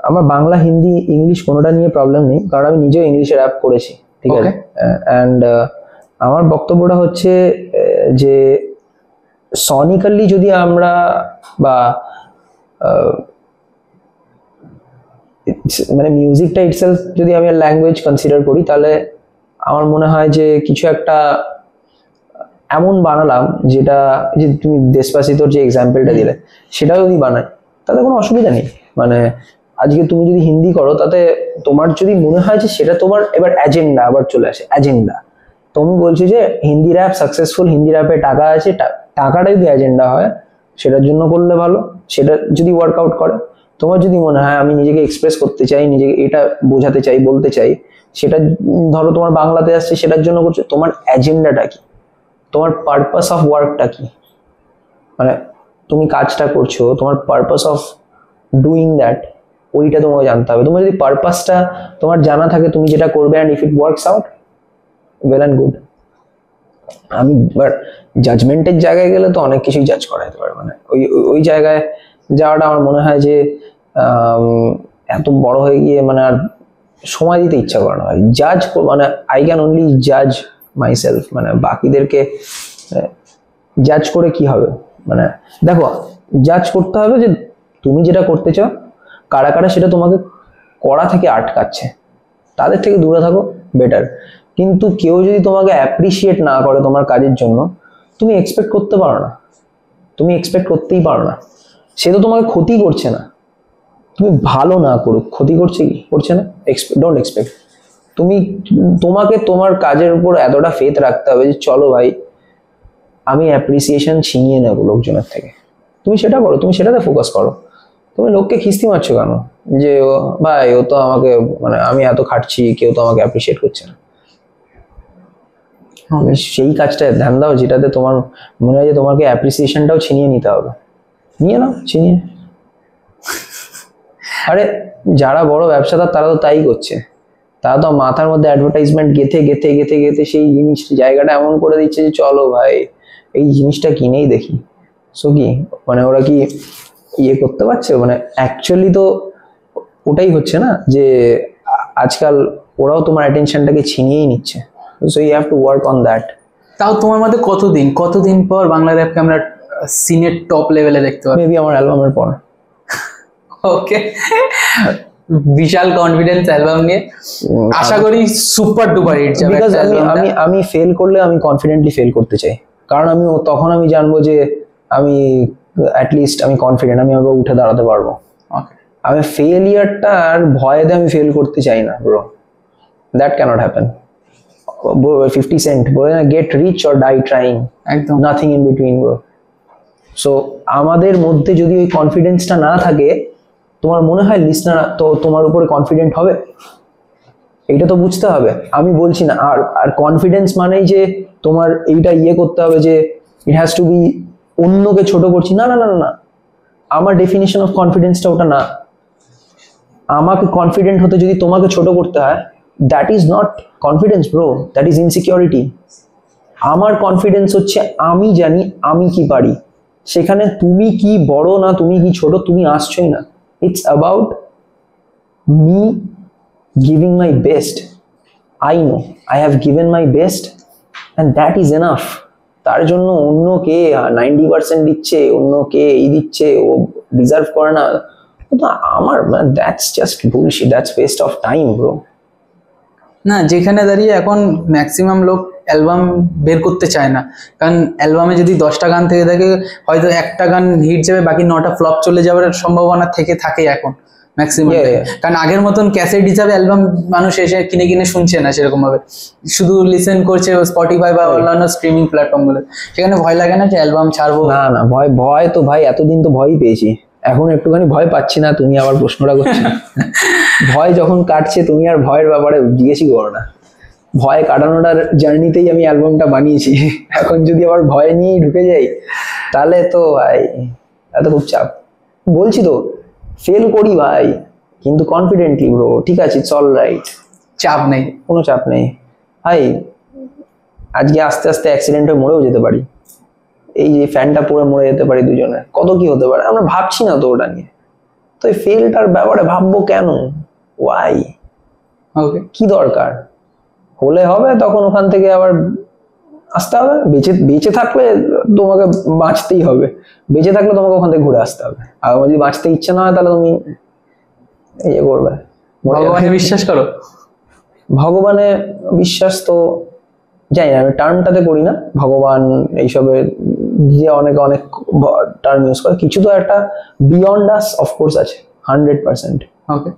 আমার বাংলা, হিন্দি, ইংলিশ কোনোটা নিয়ে প্রবলেম নেই, কারণ আমি নিজেও ইংলিশে র্যাপ করেছি, ঠিক আছে। অ্যান্ড আমার বক্তব্যটা হচ্ছে যে সনিক্যালি যদি আমরা বা মানে মিউজিকটা ইটসেলফ যদি আমি ল্যাঙ্গুয়েজ কনসিডার করি, তাহলে আমার মনে হয় যে কিছু একটা এমন বানালাম যেটা, যে তুমি ডেসপাসিতোর যে এক্সাম্পলটা দিলে সেটা যদি বানাই তাতে কোনো অসুবিধা নেই। মানে আজকে তুমি যদি হিন্দি করো, তাতে তোমার যদি মনে হয় যে সেটা তোমার এবার এজেন্ডা আবার চলে আসে, এজেন্ডা তুমি বলছো যে হিন্দি র্যাপ সাকসেসফুল, হিন্দি র্যাপে টাকা আছে, টাকাটা যদি এজেন্ডা হয় সেটার জন্য করলে ভালো, সেটা যদি ওয়ার্কআউট করে। তোমার যদি মনে হয় আমি নিজেকে এক্সপ্রেস করতে চাই, নিজেকে এটা বোঝাতে চাই, বলতে চাই, সেটা ধরো তোমার বাংলাতে আসছে, সেটার জন্য করছো। তোমার এজেন্ডাটা কি, তোমার পারপাস অফ ওয়ার্কটা কি, মানে তুমি কাজটা করছো, তোমার পারপাস অফ ডুইং দ্যাট, ওইটা তোমাকে জানতে হবে। তোমার যদি পারপাসটা তোমার জানা থাকে, তুমি যেটা করবে, and if it works out, well and good. আমি জাজমেন্টের জায়গায় গেলে তো অনেক কিছুই জাজ করা যেতে পারে, মানে ওই জায়গায় যাওয়াটা আমার মনে হয় যে এত বড় হয়ে গিয়ে মানে আর সময় দিতে ইচ্ছা করে না। জাজ মানে আই ক্যান অনলি জাজ মাই সেলফ, মানে বাকিদেরকে জাজ করে কি হবে? মানে দেখো, জাজ করতে হবে যে তুমি যেটা করতে চাও, কারা কারা সেটা তোমাকে করা থেকে আটকাচ্ছে, তাদের থেকে দূরে থাকো, বেটার। কিন্তু কেউ যদি তোমাকে অ্যাপ্রিসিয়েট না করে তোমার কাজের জন্য, তুমি এক্সপেক্ট করতে পারো না, তুমি এক্সপেক্ট করতেই পারো না। সে তো তোমাকে ক্ষতি করছে না, তুমি ভালো না করুক, ক্ষতি করছে কি করছে না, ডোন্ট এক্সপেক্ট। তোমাকে তোমার কাজের উপর এতটা ফেথ রাখতে হবে যে চলো ভাই আমি অ্যাপ্রিসিয়েশন ছিনিয়ে নেবো লোকজনের থেকে, তুমি সেটা করো, তুমি সেটাতে ফোকাস করো। তুমি লোককে খিস্তি মারছো কেন যে ভাই ও তো আমাকে, মানে আমি এত খাটছি কেউ তো আমাকে অ্যাপ্রিসিয়েট করছে না। সেই কাজটা ধ্যান দাও যেটাতে তোমার মনে হয় যে তোমাকে অ্যাপ্রিসিয়েশনটাও ছিনিয়ে নিতে হবে, নিয়ে নাও ছিনিয়ে। আরে যারা বড় ব্যবসাদার তারা তো তাই করছে, তারা তো মাথার মধ্যে অ্যাডভার্টাইজমেন্ট গেথে গেথে গেথে গেথে সেই জিনিস জায়গাটা এমন করে দিচ্ছে যে চলো ভাই এই জিনিসটা কিনেই দেখি। সো কি মানে ওরা কি ইয়ে করতে পারছে, মানে অ্যাকচুয়ালি তো ওটাই হচ্ছে না যে আজকাল ওরাও তোমার অ্যাটেনশনটাকে ছিনিয়েই নিচ্ছে। So you have to work on that. তাও তোমার মধ্যে কতদিন পর বাংলা র্যাপকে আমরা সিনের টপ লেভেলে দেখতে পাবো? মেবি আমার অ্যালবামের পর। ওকে, বিশাল কনফিডেন্স অ্যালবাম নিয়ে, আশা করি সুপার ডুপার হিট যাবে। বিকজ আমি ফেল করলে আমি কনফিডেন্টলি ফেল করতে চাই, কারণ তখন আমি জানবো যে আমি অ্যাটলিস্ট আমি কনফিডেন্ট, আমি আবার উঠে দাঁড়াতে পারবো। আমি ফেলিয়ারটা আর ভয়েতে আমি ফেল করতে চাই না bro, that can't happen. 50 cent বলে না, get rich or die trying, একদম nothing in between bro. So আমাদের মধ্যে যদি ওই কনফিডেন্সটা না থাকে, তোমার মনে হয় লিসনার তো তোমার উপরে কনফিডেন্ট হবে? এইটা তো বুঝতে হবে। আমি বলছি না আর কনফিডেন্স মানেই যে তোমার এইটা ইয়ে করতে হবে যে ইট হ্যাজ টু বি অন্যকে ছোট করছি, না না না না। আমার ডেফিনিশন অফ কনফিডেন্সটা ওটা না। আমাকে কনফিডেন্ট হতে যদি তোমাকে ছোট করতে হয়, that is not confidence bro, that is insecurity. আমার কনফিডেন্স হচ্ছে আমি জানি আমি কি পারি, সেখানে তুমি কি বড় না তুমি কি ছোট তুমি আসছোই না। It's about me giving my best. I know I have given my best and that is enough. তার জন্য অন্য কে 90% দিচ্ছে, অন্য কে এই দিচ্ছে, ও ডিজার্ভ করে না, আমার that's just bullshit, that's waste of time bro. না, যেখানে দাঁড়িয়ে এখন ম্যাক্সিমাম লোক অ্যালবাম বের করতে চায় না, কারণ অ্যালবামে যদি 10টা গান থেকে থাকে হয়তো একটা গান হিট যাবে, বাকি 9টা ফ্লপ চলে যাওয়ার সম্ভাবনা থাকে এখন ম্যাক্সিমাম। কারণ আগের মতন ক্যাসেট হিসাবে অ্যালবাম মানুষ এসে কিনে শুনছে না সেরকম ভাবে, শুধু লিসেন করছে স্পটিফাই বা অন্যান্য স্ট্রিমিং প্ল্যাটফর্মগুলো। সেখানে ভয় লাগে না যে অ্যালবাম ছাড়বো? না না, ভয় তো ভাই এতদিন তো ভয়ই পেয়েছি, এখন একটুখানি ভয় পাচ্ছি না। তুমি আবার প্রশ্নটা করছো, ভয় যখন কাটছে তুমি আর ভয়ের ব্যাপারে জিজ্ঞেসই করো না। ভয় কাটানোটার জার্নিতেই আমি অ্যালবামটা বানিয়েছি, এখন যদি আবার ভয় নিয়েই ঢুকে যাই তাহলে তো ভাই এত খুব চাপ। বলছি তো ফেল করি ভাই, কিন্তু কনফিডেন্টলি ব্রো, ঠিক আছে ইটস অল রাইট, চাপ নেই, কোনো চাপ নেই ভাই। আজকে আস্তে আস্তে অ্যাক্সিডেন্ট হয়ে মরেও যেতে পারি, এই যে ফ্যানটা পরে মরে যেতে পারি দুজনে, কত কি হতে পারে, আমরা ভাবছি না তো ওটা নিয়ে। তো এই ফেলটার ব্যাপারে ভাববো কেন, ওয়াই, কি দরকার? হলে হবে, তখন ওখান থেকে আবার আসতে হবে। বেঁচে থাকলে তোমাকে বাঁচতেই হবে, বেঁচে থাকলে তোমাকে ওখান থেকে ঘুরে আসতে হবে। আর যদি বাঁচতে ইচ্ছে না হয় তাহলে তুমি ইয়ে করবে। ভগবানে বিশ্বাস করো? ভগবানে বিশ্বাস তো জানি না, আমি টার্মটাতে করি না। ভগবান এইসবের যে অনেক টার্ম ইউজ করে, কিছু তো একটা বিয়ন্ড আস অফকোর্স আছে 100%, ওকে,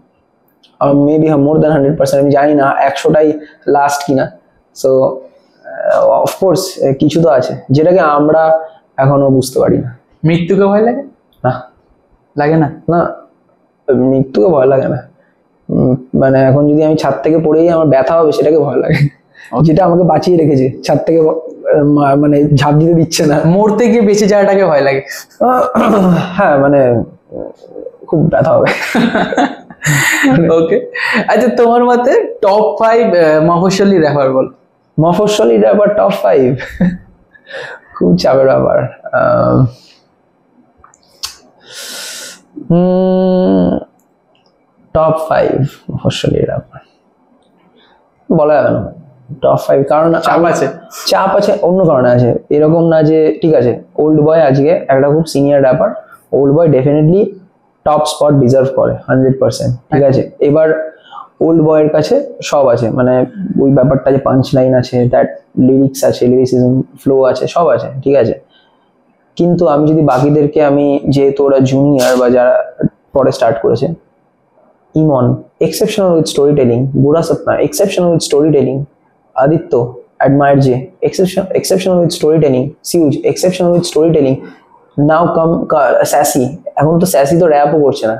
আর মেবি মোর দ্যান 100%, আমি জানি না 100টাই লাস্ট কিনা। সো অফকোর্স কিছু তো আছে যেটাকে আমরা এখনো বুঝতে পারি না। মৃত্যুকে ভয় লাগে না? লাগে না? না, মৃত্যুকে ভয় লাগে না। মানে এখন যদি আমি ছাদ থেকে পড়েই আমার ব্যথা হবে সেটাকে ভয় লাগে, যেটা আমাকে বাঁচিয়ে রেখেছে ছাদ থেকে, মানে ঝাঁপ দিতে দিচ্ছে না। মরতে গিয়ে বেঁচে যাওয়াটাকে ভয় লাগে? হ্যাঁ, মানে খুব ব্যথা হবে। ওকে, আচ্ছা তোমার মতে টপ 5 মফস্বলী র্যাপার বল। মফস্বলী র্যাপার টপ 5? খুব চাপের ব্যাপার। টপ 5 মফস্বলী র্যাপার বলা যাবে না টপ 5, কারণ চাপ আছে অন্য কারণে আছে, এরকম না যে ঠিক আছে ওল্ড বয় আজকে একটা খুব senior rapper, old boy definitely top spot deserve করে 100%, ঠিক আছে। এবার ওল্ড বয়ের কাছে সব আছে, মানে ওই ব্যাপারটা যে পাঞ্চ লাইন আছে, দ্যাট লিরিক্স আছে, লিরিসিজম ফ্লো আছে, সব আছে, ঠিক আছে। কিন্তু আমি যদি বাকিদেরকে, আমি যেহেতু ওরা জুনিয়র বা যারা পরে স্টার্ট করেছে। Emon exceptional with storytelling, Bura Sapna exceptional with storytelling, Aditya admire J exceptional with storytelling, সিউজ exceptional with storytelling. Now come Sassy, এখন তো স্যাসি তো র্যাপও করছে না।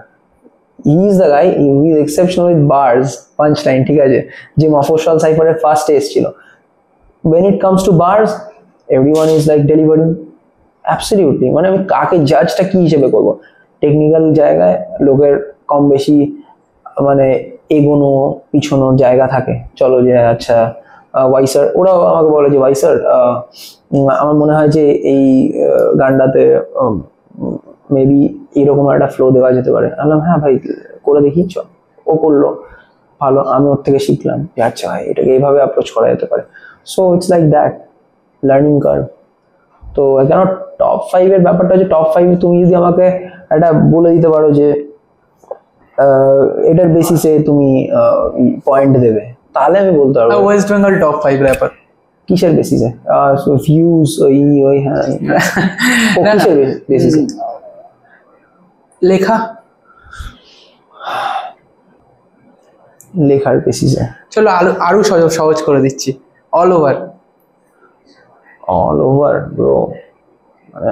He is the guy, he is exceptional with bars, punch line, ঠিক আছে, যে মফস্বল সাইফারের ফার্স্ট এসেছিল। when it comes to bars everyone is like delivering absolutely, মানে আমি কাকে জাজটা কি হিসেবে করব, টেকনিক্যাল জায়গায় লোকের কম বেশি মানে এগোনো পিছনোর জায়গা থাকে, চলো যে আচ্ছা ওয়াইসার, ওরাও আমাকে বলে যে ওয়াইসার আমার মনে হয় যে এই গানটাতে মেবি এরকম একটা ফ্লো দেওয়া যেতে পারে। আমি বললাম হ্যাঁ ভাই করে দেখি, চল। ও করলো ভালো, আমি ওর থেকে শিখলাম যে আচ্ছা ভাই এটাকে এইভাবে অ্যাপ্রোচ করা যেতে পারে। So it's like that learning curve. তো কেন টপ 5 এর ব্যাপারটা হচ্ছে, টপ 5 তুমি যদি আমাকে একটা বলে দিতে পারো যে এটার বেসিসে তুমি পয়েন্ট দেবে, তাহলে আমি বলতে পারবো ওয়েস্ট বেঙ্গল টপ 5 র্যাপার কিসের বেসিসে, ভিউজ ওই হ্যাঁ কিসের বেসিসে, লেখা লেখার বেসিসে। চলো আরো সহজ করে দিচ্ছি, অল ওভার ব্রো, মানে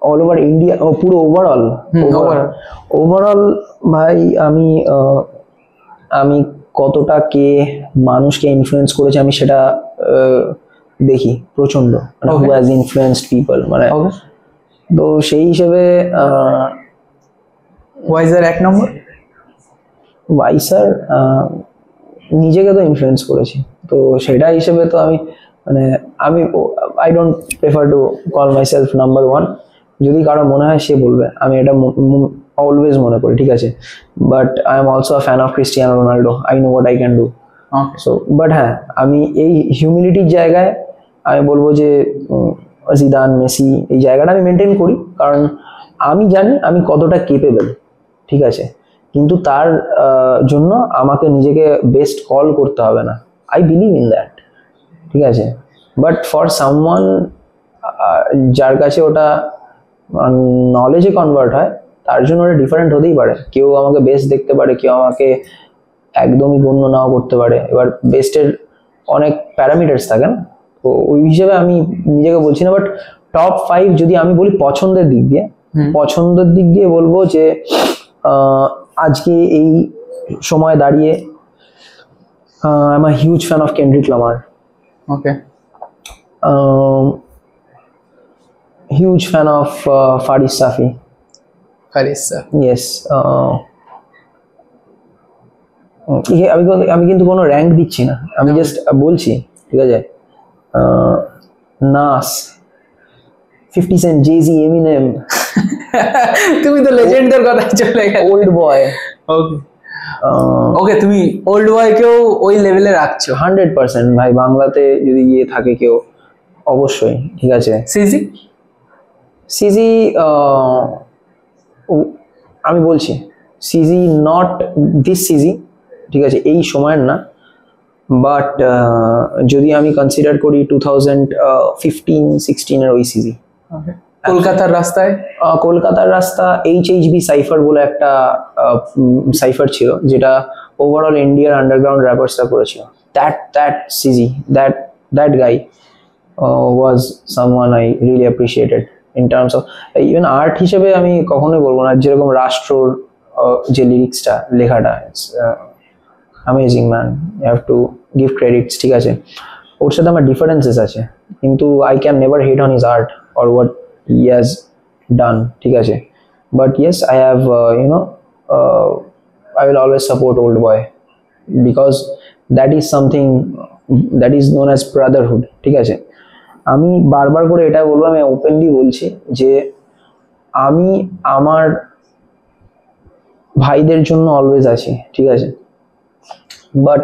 অল ওভার ইন্ডিয়া, পুরো ওভারঅল ভাই আমি কতটা কে মানুষকে ইনফ্লুয়েন্স করেছে আমি সেটা দেখি প্রচন্ড, মানে হু হ্যাজ ইনফ্লুয়েন্সড পিপল, মানে তো সেই হিসেবে ওয়াইজার 1 নম্বর। ওয়াইসার নিজেকে তো ইনফ্লুয়েন্স করেছি, তো সেটা হিসেবে তো আমি I don't prefer to call my self number 1। যদি কারো মনে হয় সে বলবে, আমি এটা অলওয়েজ মনে করি, ঠিক আছে। But I am also a fan of Cristiano Ronaldo, I know what I can do. So but হ্যাঁ, আমি এই হিউমিলিটির জায়গায় আমি বলবো যে জিদান, মেসি, এই জায়গাটা আমি মেনটেন করি, কারণ আমি জানি আমি কতটা কেপেবল, ঠিক আছে, কিন্তু তার জন্য আমাকে নিজেকে বেস্ট কল করতে হবে না। আই বিলিভ ইন দ্যাট, ঠিক আছে। বাট ফর সামওয়ান যার কাছে ওটা নলেজে কনভার্ট হয়, তার জন্য ওটা ডিফারেন্ট হতেই পারে। কেউ আমাকে বেস্ট দেখতে পারে, কেউ আমাকে একদমই গণ্য নাও করতে পারে। এবার বেস্টের অনেক প্যারামিটার্স থাকে না, তো ওই হিসেবে আমি নিজেকে বলছি না। বাট টপ 5 যদি আমি বলি পছন্দের দিক দিয়ে বলবো যে আজকে এই সময় দাঁড়িয়ে I am a huge fan of Kendrick Lamar. Okay. Huge fan of Faris Safi. Yes. আমি কিন্তু কোনো র্যাঙ্ক দিচ্ছি না, আমি জাস্ট বলছি, ঠিক আছে। নাস, 50 Cent, Jay-Z, Eminem। তুমি তো লেজেন্ডের কথা চলে গেলে। ওল্ড বয়। ওকে, তুমি ওল্ড বয়কেও ওই লেভেলে রাখছো? 100% ভাই, বাংলাতে যদি গিয়ে থাকে কেউ অবশ্যই, ঠিক আছে। সিজি আমি বলছি সিজি, নট দিস সিজি, ঠিক আছে, এই সময়ের না। বাট যদি আমি কনসিডার করি 2015-16 এর ওই সিজি। কলকাতার রাস্তা HHB সাইফার বলে একটা সাইফার ছিল, যেটা ওভারঅল ইন্ডিয়ার আন্ডারগ্রাউন্ড র্যাপার্সরা করেছিল। That CG, that guy was someone I really appreciated in terms of even art হিসেবে। আমি কখনোই বলবো না, যেরকম রাষ্ট্রর যে লিরিক্সটা, লেখাটা, it's amazing man, you have to give credits, ঠিক আছে। ওর সাথে আমার ডিফারেন্সেস আছে, কিন্তু I can never hate on his art or what he has done, ঠিক আছে। But yes, I have I will always support old boy because that is something that is known as brotherhood, ঠিক আছে। আমি বারবার করে এটা বলবো, আমি ওপেনলি বলছি যে আমি আমার ভাইদের জন্য অলওয়েজ আছি, ঠিক আছে। But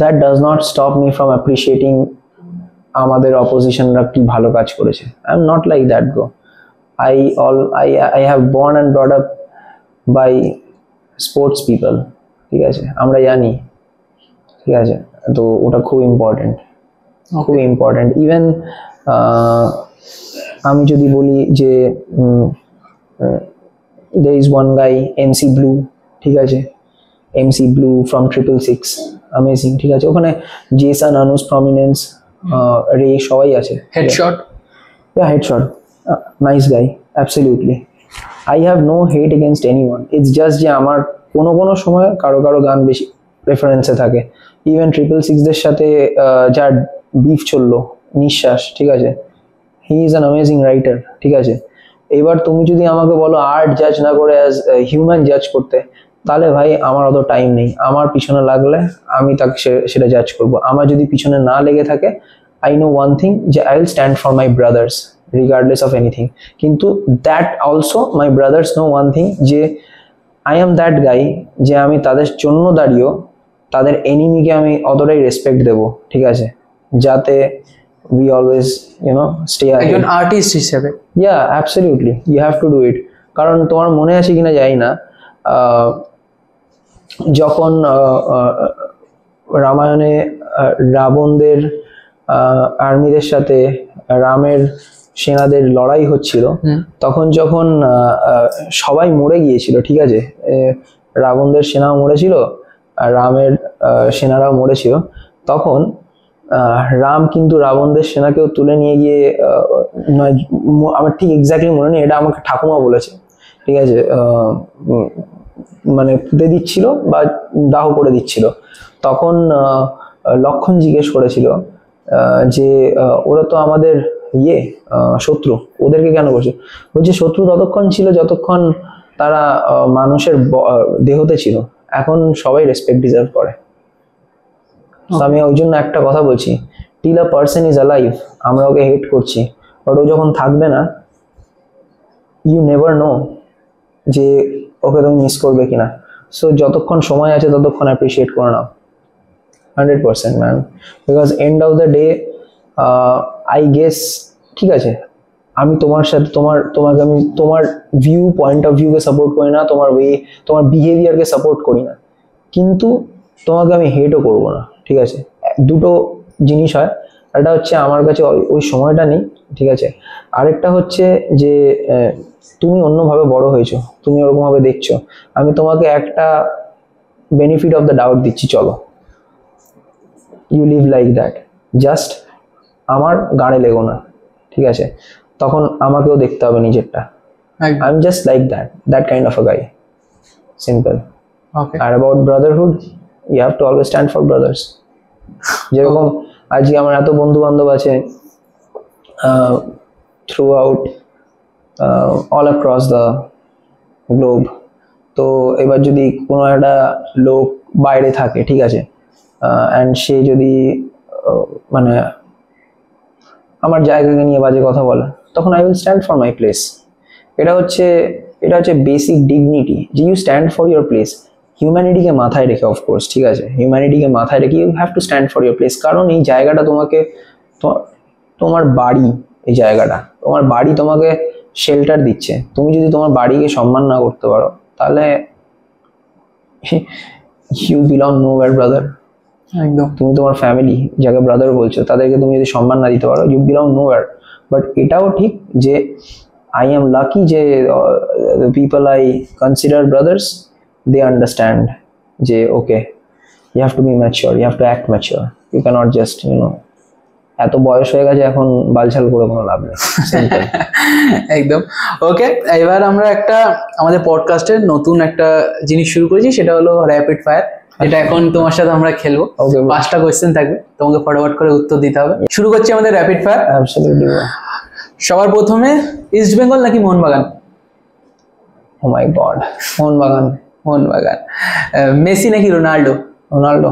that does not stop me from appreciating আমাদের অপোজিশনরা কি ভালো কাজ করেছে। I am not like that bro. I have born and brought up by sports people, ঠিক আছে, আমরা জানি, ঠিক আছে। তো ওটা খুব ইম্পর্টেন্ট। ইভেন আমি যদি বলি যে there is one guy MC Blue, ঠিক আছে, MC Blue from 666, amazing, ঠিক আছে, ওখানে জেসন, আনুস, প্রমিনেন্স, রে সবাই আছে। Headshot, yeah, headshot, nice guy, absolutely. I have no hate against anyone, it's just যে আমার কোনো সময় কারো গান বেশি প্রেফারেন্সে থাকে। ইভেন 666 দের সাথে যার বিফ চললো, নিঃশ্বাস, ঠিক আছে, he is an amazing writer, ঠিক আছে। এবার তুমি যদি আমাকে বলো আর্ট জাজ না করে অ্যাজ হিউম্যান জাজ করতে, তাহলে ভাই আমার অত টাইম নেই। আমার পিছনে লাগলে আমি তাকে সেটা জাজ করব। আমার যদি পিছনে না লেগে থাকে, আই নো ওয়ান থিং, যে I will stand for my brothers regardless of anything. কিন্তু that also my brothers know one thing, যে আই এম দ্যাট গাই, যে আমি তাদের জন্য দাঁড়িয়েও তাদের এনিমিকে আমি অতটাই রেসপেক্ট দেব, ঠিক আছে, যাতে we always stay ahead. একজন আর্টিস্ট হিসেবে, yeah, absolutely, you have to do it. কারণ তোমার মনে আছে কিনা জানি না, যখন রামায়ণে রাবণদের আর্মিদের সাথে রামের সেনাদের লড়াই হচ্ছিল, তখন যখন সবাই মরে গিয়েছিল, ঠিক আছে, রাবণদের সেনাও মরেছিল আর রামের সেনারাও মরেছিল, তখন রাম কিন্তু রাবণদের সেনাকেও তুলে নিয়ে গিয়ে, আমার ঠিক এক্স্যাক্টলি মনে নেই, এটা আমাকে ঠাকুমা বলেছে, ঠিক আছে, মানে পুঁতে দিচ্ছিল বা দাহ করে দিচ্ছিল। তখন লক্ষণ জিজ্ঞেস করেছিল যে ওরা তো আমাদের শত্রু, ওদেরকে কেন করছে? বলছে শত্রু ততক্ষণ ছিল যতক্ষণ তারা মানুষের দেহতে ছিল, এখন সবাই রেসপেক্ট ডিজার্ভ করে। আমি ওই জন্য একটা কথা বলছি, till a person is alive, আমরা ওকে হেট করছি, বাট ও যখন থাকবে না, ইউ নেভার নো যে ওকে তুমি মিস করবে কিনা। সো যতক্ষণ সময় আছে ততক্ষণ অ্যাপ্রিসিয়েট করে নাও, 100% man, because end of the day I guess, ঠিক আছে, আমি তোমার সাথে তোমাকে আমি তোমার পয়েন্ট অফ ভিউকে সাপোর্ট করি না, তোমার তোমার বিহেভিয়ারকে সাপোর্ট করি না, কিন্তু তোমাকে আমি হেটও করবো না, ঠিক আছে। দুটো জিনিস হয়, একটা হচ্ছে আমার কাছে ওই সময়টা নেই, ঠিক আছে, আরেকটা হচ্ছে যে তুমি অন্যভাবে বড় হয়েছো, তুমি ওরকমভাবে দেখছো, আমি তোমাকে একটা বেনিফিট অফ দ্য ডাউট দিচ্ছি, চলো you live like that, just আমার গাড়ে লেগো না, ঠিক আছে, তখন আমাকেও দেখতে হবে নিজেরটা। I am just like that kind of a guy, simple. আর about brotherhood, you have to always stand for brothers. যেরকম আজকে আমার এত বন্ধু বান্ধব আছে through out all across the globe, তো এবার যদি কোনো একটা লোক বাইরে থাকে, ঠিক আছে, অ্যান্ড সে যদি মানে আমার জায়গাকে নিয়ে বাজে কথা বলে, তখন I will stand for my place. এটা হচ্ছে বেসিক ডিগনিটি, যে you stand for your place, হিউম্যানিটিকে মাথায় রেখে, অফকোর্স, ঠিক আছে, হিউম্যানিটিকে মাথায় রেখে you have to stand for your place. কারণ এই জায়গাটা তোমাকে, তোমার বাড়ি, এই জায়গাটা তোমার বাড়ি তোমাকে শেল্টার দিচ্ছে। তুমি যদি তোমার বাড়িকে সম্মান না করতে পারো, তাহলে ইউ বিলং নোওয়্যার ব্রাদার। একদম, তুমি তোমার ফ্যামিলি, যাকে ব্রাদার বলছো, তাদেরকে তুমি যদি সম্মান না দিতে পারো, ইউ বিলং নোওয়্যার। বাট এটাও ঠিক যে আই এম লাকি যে the people I consider brothers, they understand যে okay, you have to be mature, you have to act mature, you cannot just এত বয়স হয়ে গেছে এখন বালছাল করে কোনো লাভ নেই। একদম। ওকে, এবার আমরা আমাদের পডকাস্টের নতুন একটা জিনিস শুরু করেছি, সেটা হলো র্যাপিড ফায়ার, যেটা এখন তোমার সাথে আমরা খেলবো। 5টা কোয়েশ্চেন থাকবে, তোমাকে ফটাফট করে উত্তর দিতে হবে। শুরু করছি আমাদের র্যাপিড ফায়ার। অ্যাবসলিউটলি। সবার প্রথমে, ইস্ট বেঙ্গল নাকি Mohun Bagan? Oh my god, Mohun Bagan. Messi নাকি রোনাল্ডো? রোনাল্ডো।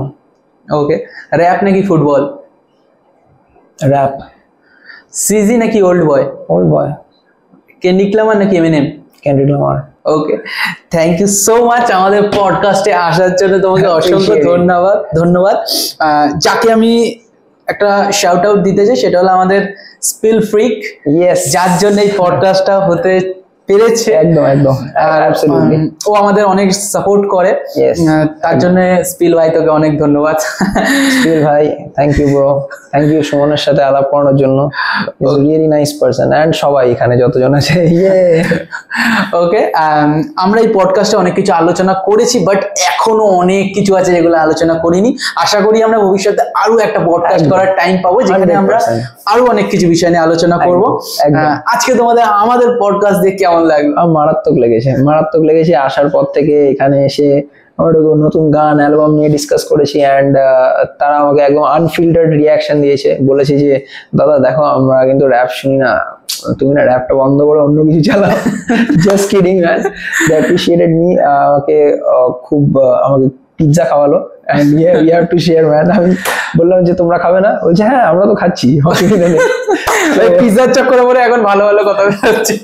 ওকে। র‍্যাপ নাকি ফুটবল? র‍্যাপ। সিজি নাকি old boy? Old boy. Kendrick Lamar নাকি Eminem? Kendrick Lamar. Okay, thank you so much আমাদের পডকাস্টে আসার জন্য, তোমাকে অসংখ্য ধন্যবাদ। যাকে আমি একটা শাউট আউট দিতে চাই, সেটা হলো আমাদের স্পিল ফ্রিক, যার জন্য এই পডকাস্টটা হতে পেরেছে। একদম একদম আর absolutely ও আমাদের অনেক সাপোর্ট করে। Yes. তার জন্য স্পিল ভাই তোকে অনেক ধন্যবাদ। স্পিল ভাই thank you bro, thank you সুমনের সাথে আলাপ করানোর জন্য, is really nice person and সবাই এখানে যতজন আছে। ওকে, আমরা এই পডকাস্টে অনেক কিছু আলোচনা করেছি, বাট এখনো অনেক কিছু আছে যেগুলো আলোচনা করিনি। আশা করি আমরা ভবিষ্যতে আরো একটা পডকাস্ট করার টাইম পাবো যেখানে আমরা আরো অনেক কিছু বিষয় নিয়ে আলোচনা করবো। আজকে তোমাদের আমাদের পডকাস্ট দেখে কেমন লাগলো? মারাত্মক লেগেছে, মারাত্মক লেগেছে। আসার পর থেকে এখানে এসে আমরা নতুন গান অ্যালবাম নিয়ে ডিসকাস করেছি অ্যান্ড তারা আমাকে একদম আনফিল্টার্ড রিয়াকশন দিয়েছে, বলেছে যে দাদা দেখো আমরা কিন্তু র্যাপ শুনি না, তুমি না র্যাপটা বন্ধ করে অন্য কিছু চালাও। Just kidding man, they appreciated me. আমাকে খুব আমাকে পিৎজা খাওয়ালো and we have to share man. আমি বললাম যে তোমরা খাবে না? বলছে হ্যাঁ আমরা তো খাচ্ছি, অসুবিধা নেই। পিৎজার চক্করে পরে এখন ভালো ভালো কথা হচ্ছে,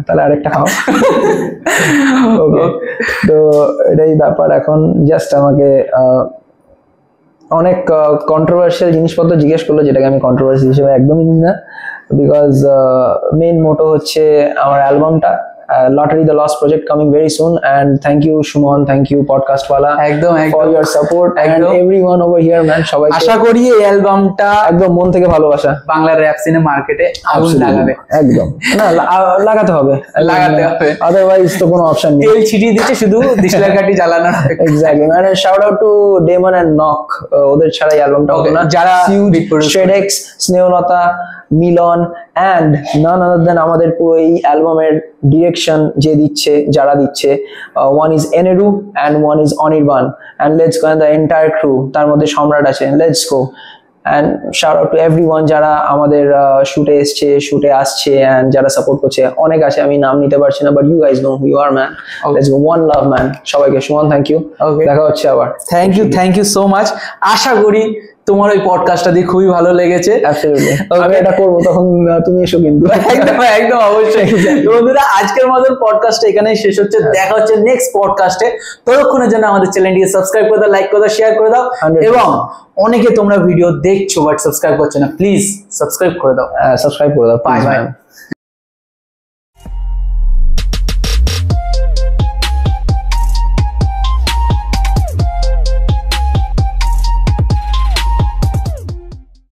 তাহলে আরেকটা খাও। ওকে, তো এটাই ব্যাপার। এখন জাস্ট আমাকে অনেক কন্ট্রোভার্সিয়াল জিনিসপত্র জিজ্ঞেস করলো, যেটাকে আমি কন্ট্রোভার্সি হিসেবে একদমই নিই না, বিকজ মেইন মোটো হচ্ছে আমার অ্যালবামটা Lottery the Lost project coming very soon, and thank you Shumon, thank you podcast wala একদম for your support and everyone over here man. সবাই আশা করি এই অ্যালবামটা একদম মন থেকে ভালোবাসা বাংলা র‍্যাপ সিনে মার্কেটে আগুন লাগাবে। একদম না লাগাতে হবে, লাগাতে হবে, otherwise তো কোনো অপশন নেই। তেল ছিটিয়ে দিচ্ছে শুধু ডিসলার কাটি জ্বালানোর। এক্স্যাক্টলি মানে shout out to Demon and Knock, ওদের ছাড়া এই অ্যালবামটা হতো না। যারা স্ট্রেডেক্স, স্নেহলতা, মিলন অ্যান্ড নান আদার দেন আমাদের পুরো এই অ্যালবামের ডিরেকশন যে দিচ্ছে, যারা দিচ্ছে, ওয়ান ইজ এনেরু and one is Anirban and let's go the entire crew, তার মধ্যে সম্রাট আছে, let's go and shout out to everyone যারা আমাদের শুটে এসছে, শুটে আসছে অ্যান্ড যারা সাপোর্ট করছে। অনেক আছে, আমি নাম নিতে পারছি না, but you guys know who you are man. Let's go, one love man. সবাইকে সুমন থ্যাংক ইউ, দেখা হচ্ছে আবার। Thank you so much. আশা করি তোমার ওই পডকাস্টটা দিয়ে খুবই ভালো লেগেছে। আমি এটা করবো তখন তুমি এসো কিন্তু। একদম একদম অবশ্যই। বন্ধুরা আজকের মতন পডকাস্টটা এখানেই শেষ হচ্ছে, দেখা হচ্ছে নেক্সট পডকাস্টে। ততক্ষণের জন্য আমাদের চ্যানেলটিকে সাবস্ক্রাইব করে দাও, লাইক করে দাও, শেয়ার করে দাও, এবং অনেকে তোমরা ভিডিও দেখছো বাট সাবস্ক্রাইব করছো না, প্লিজ সাবস্ক্রাইব করে দাও। সাবস্ক্রাইব করে দাও। Bye bye.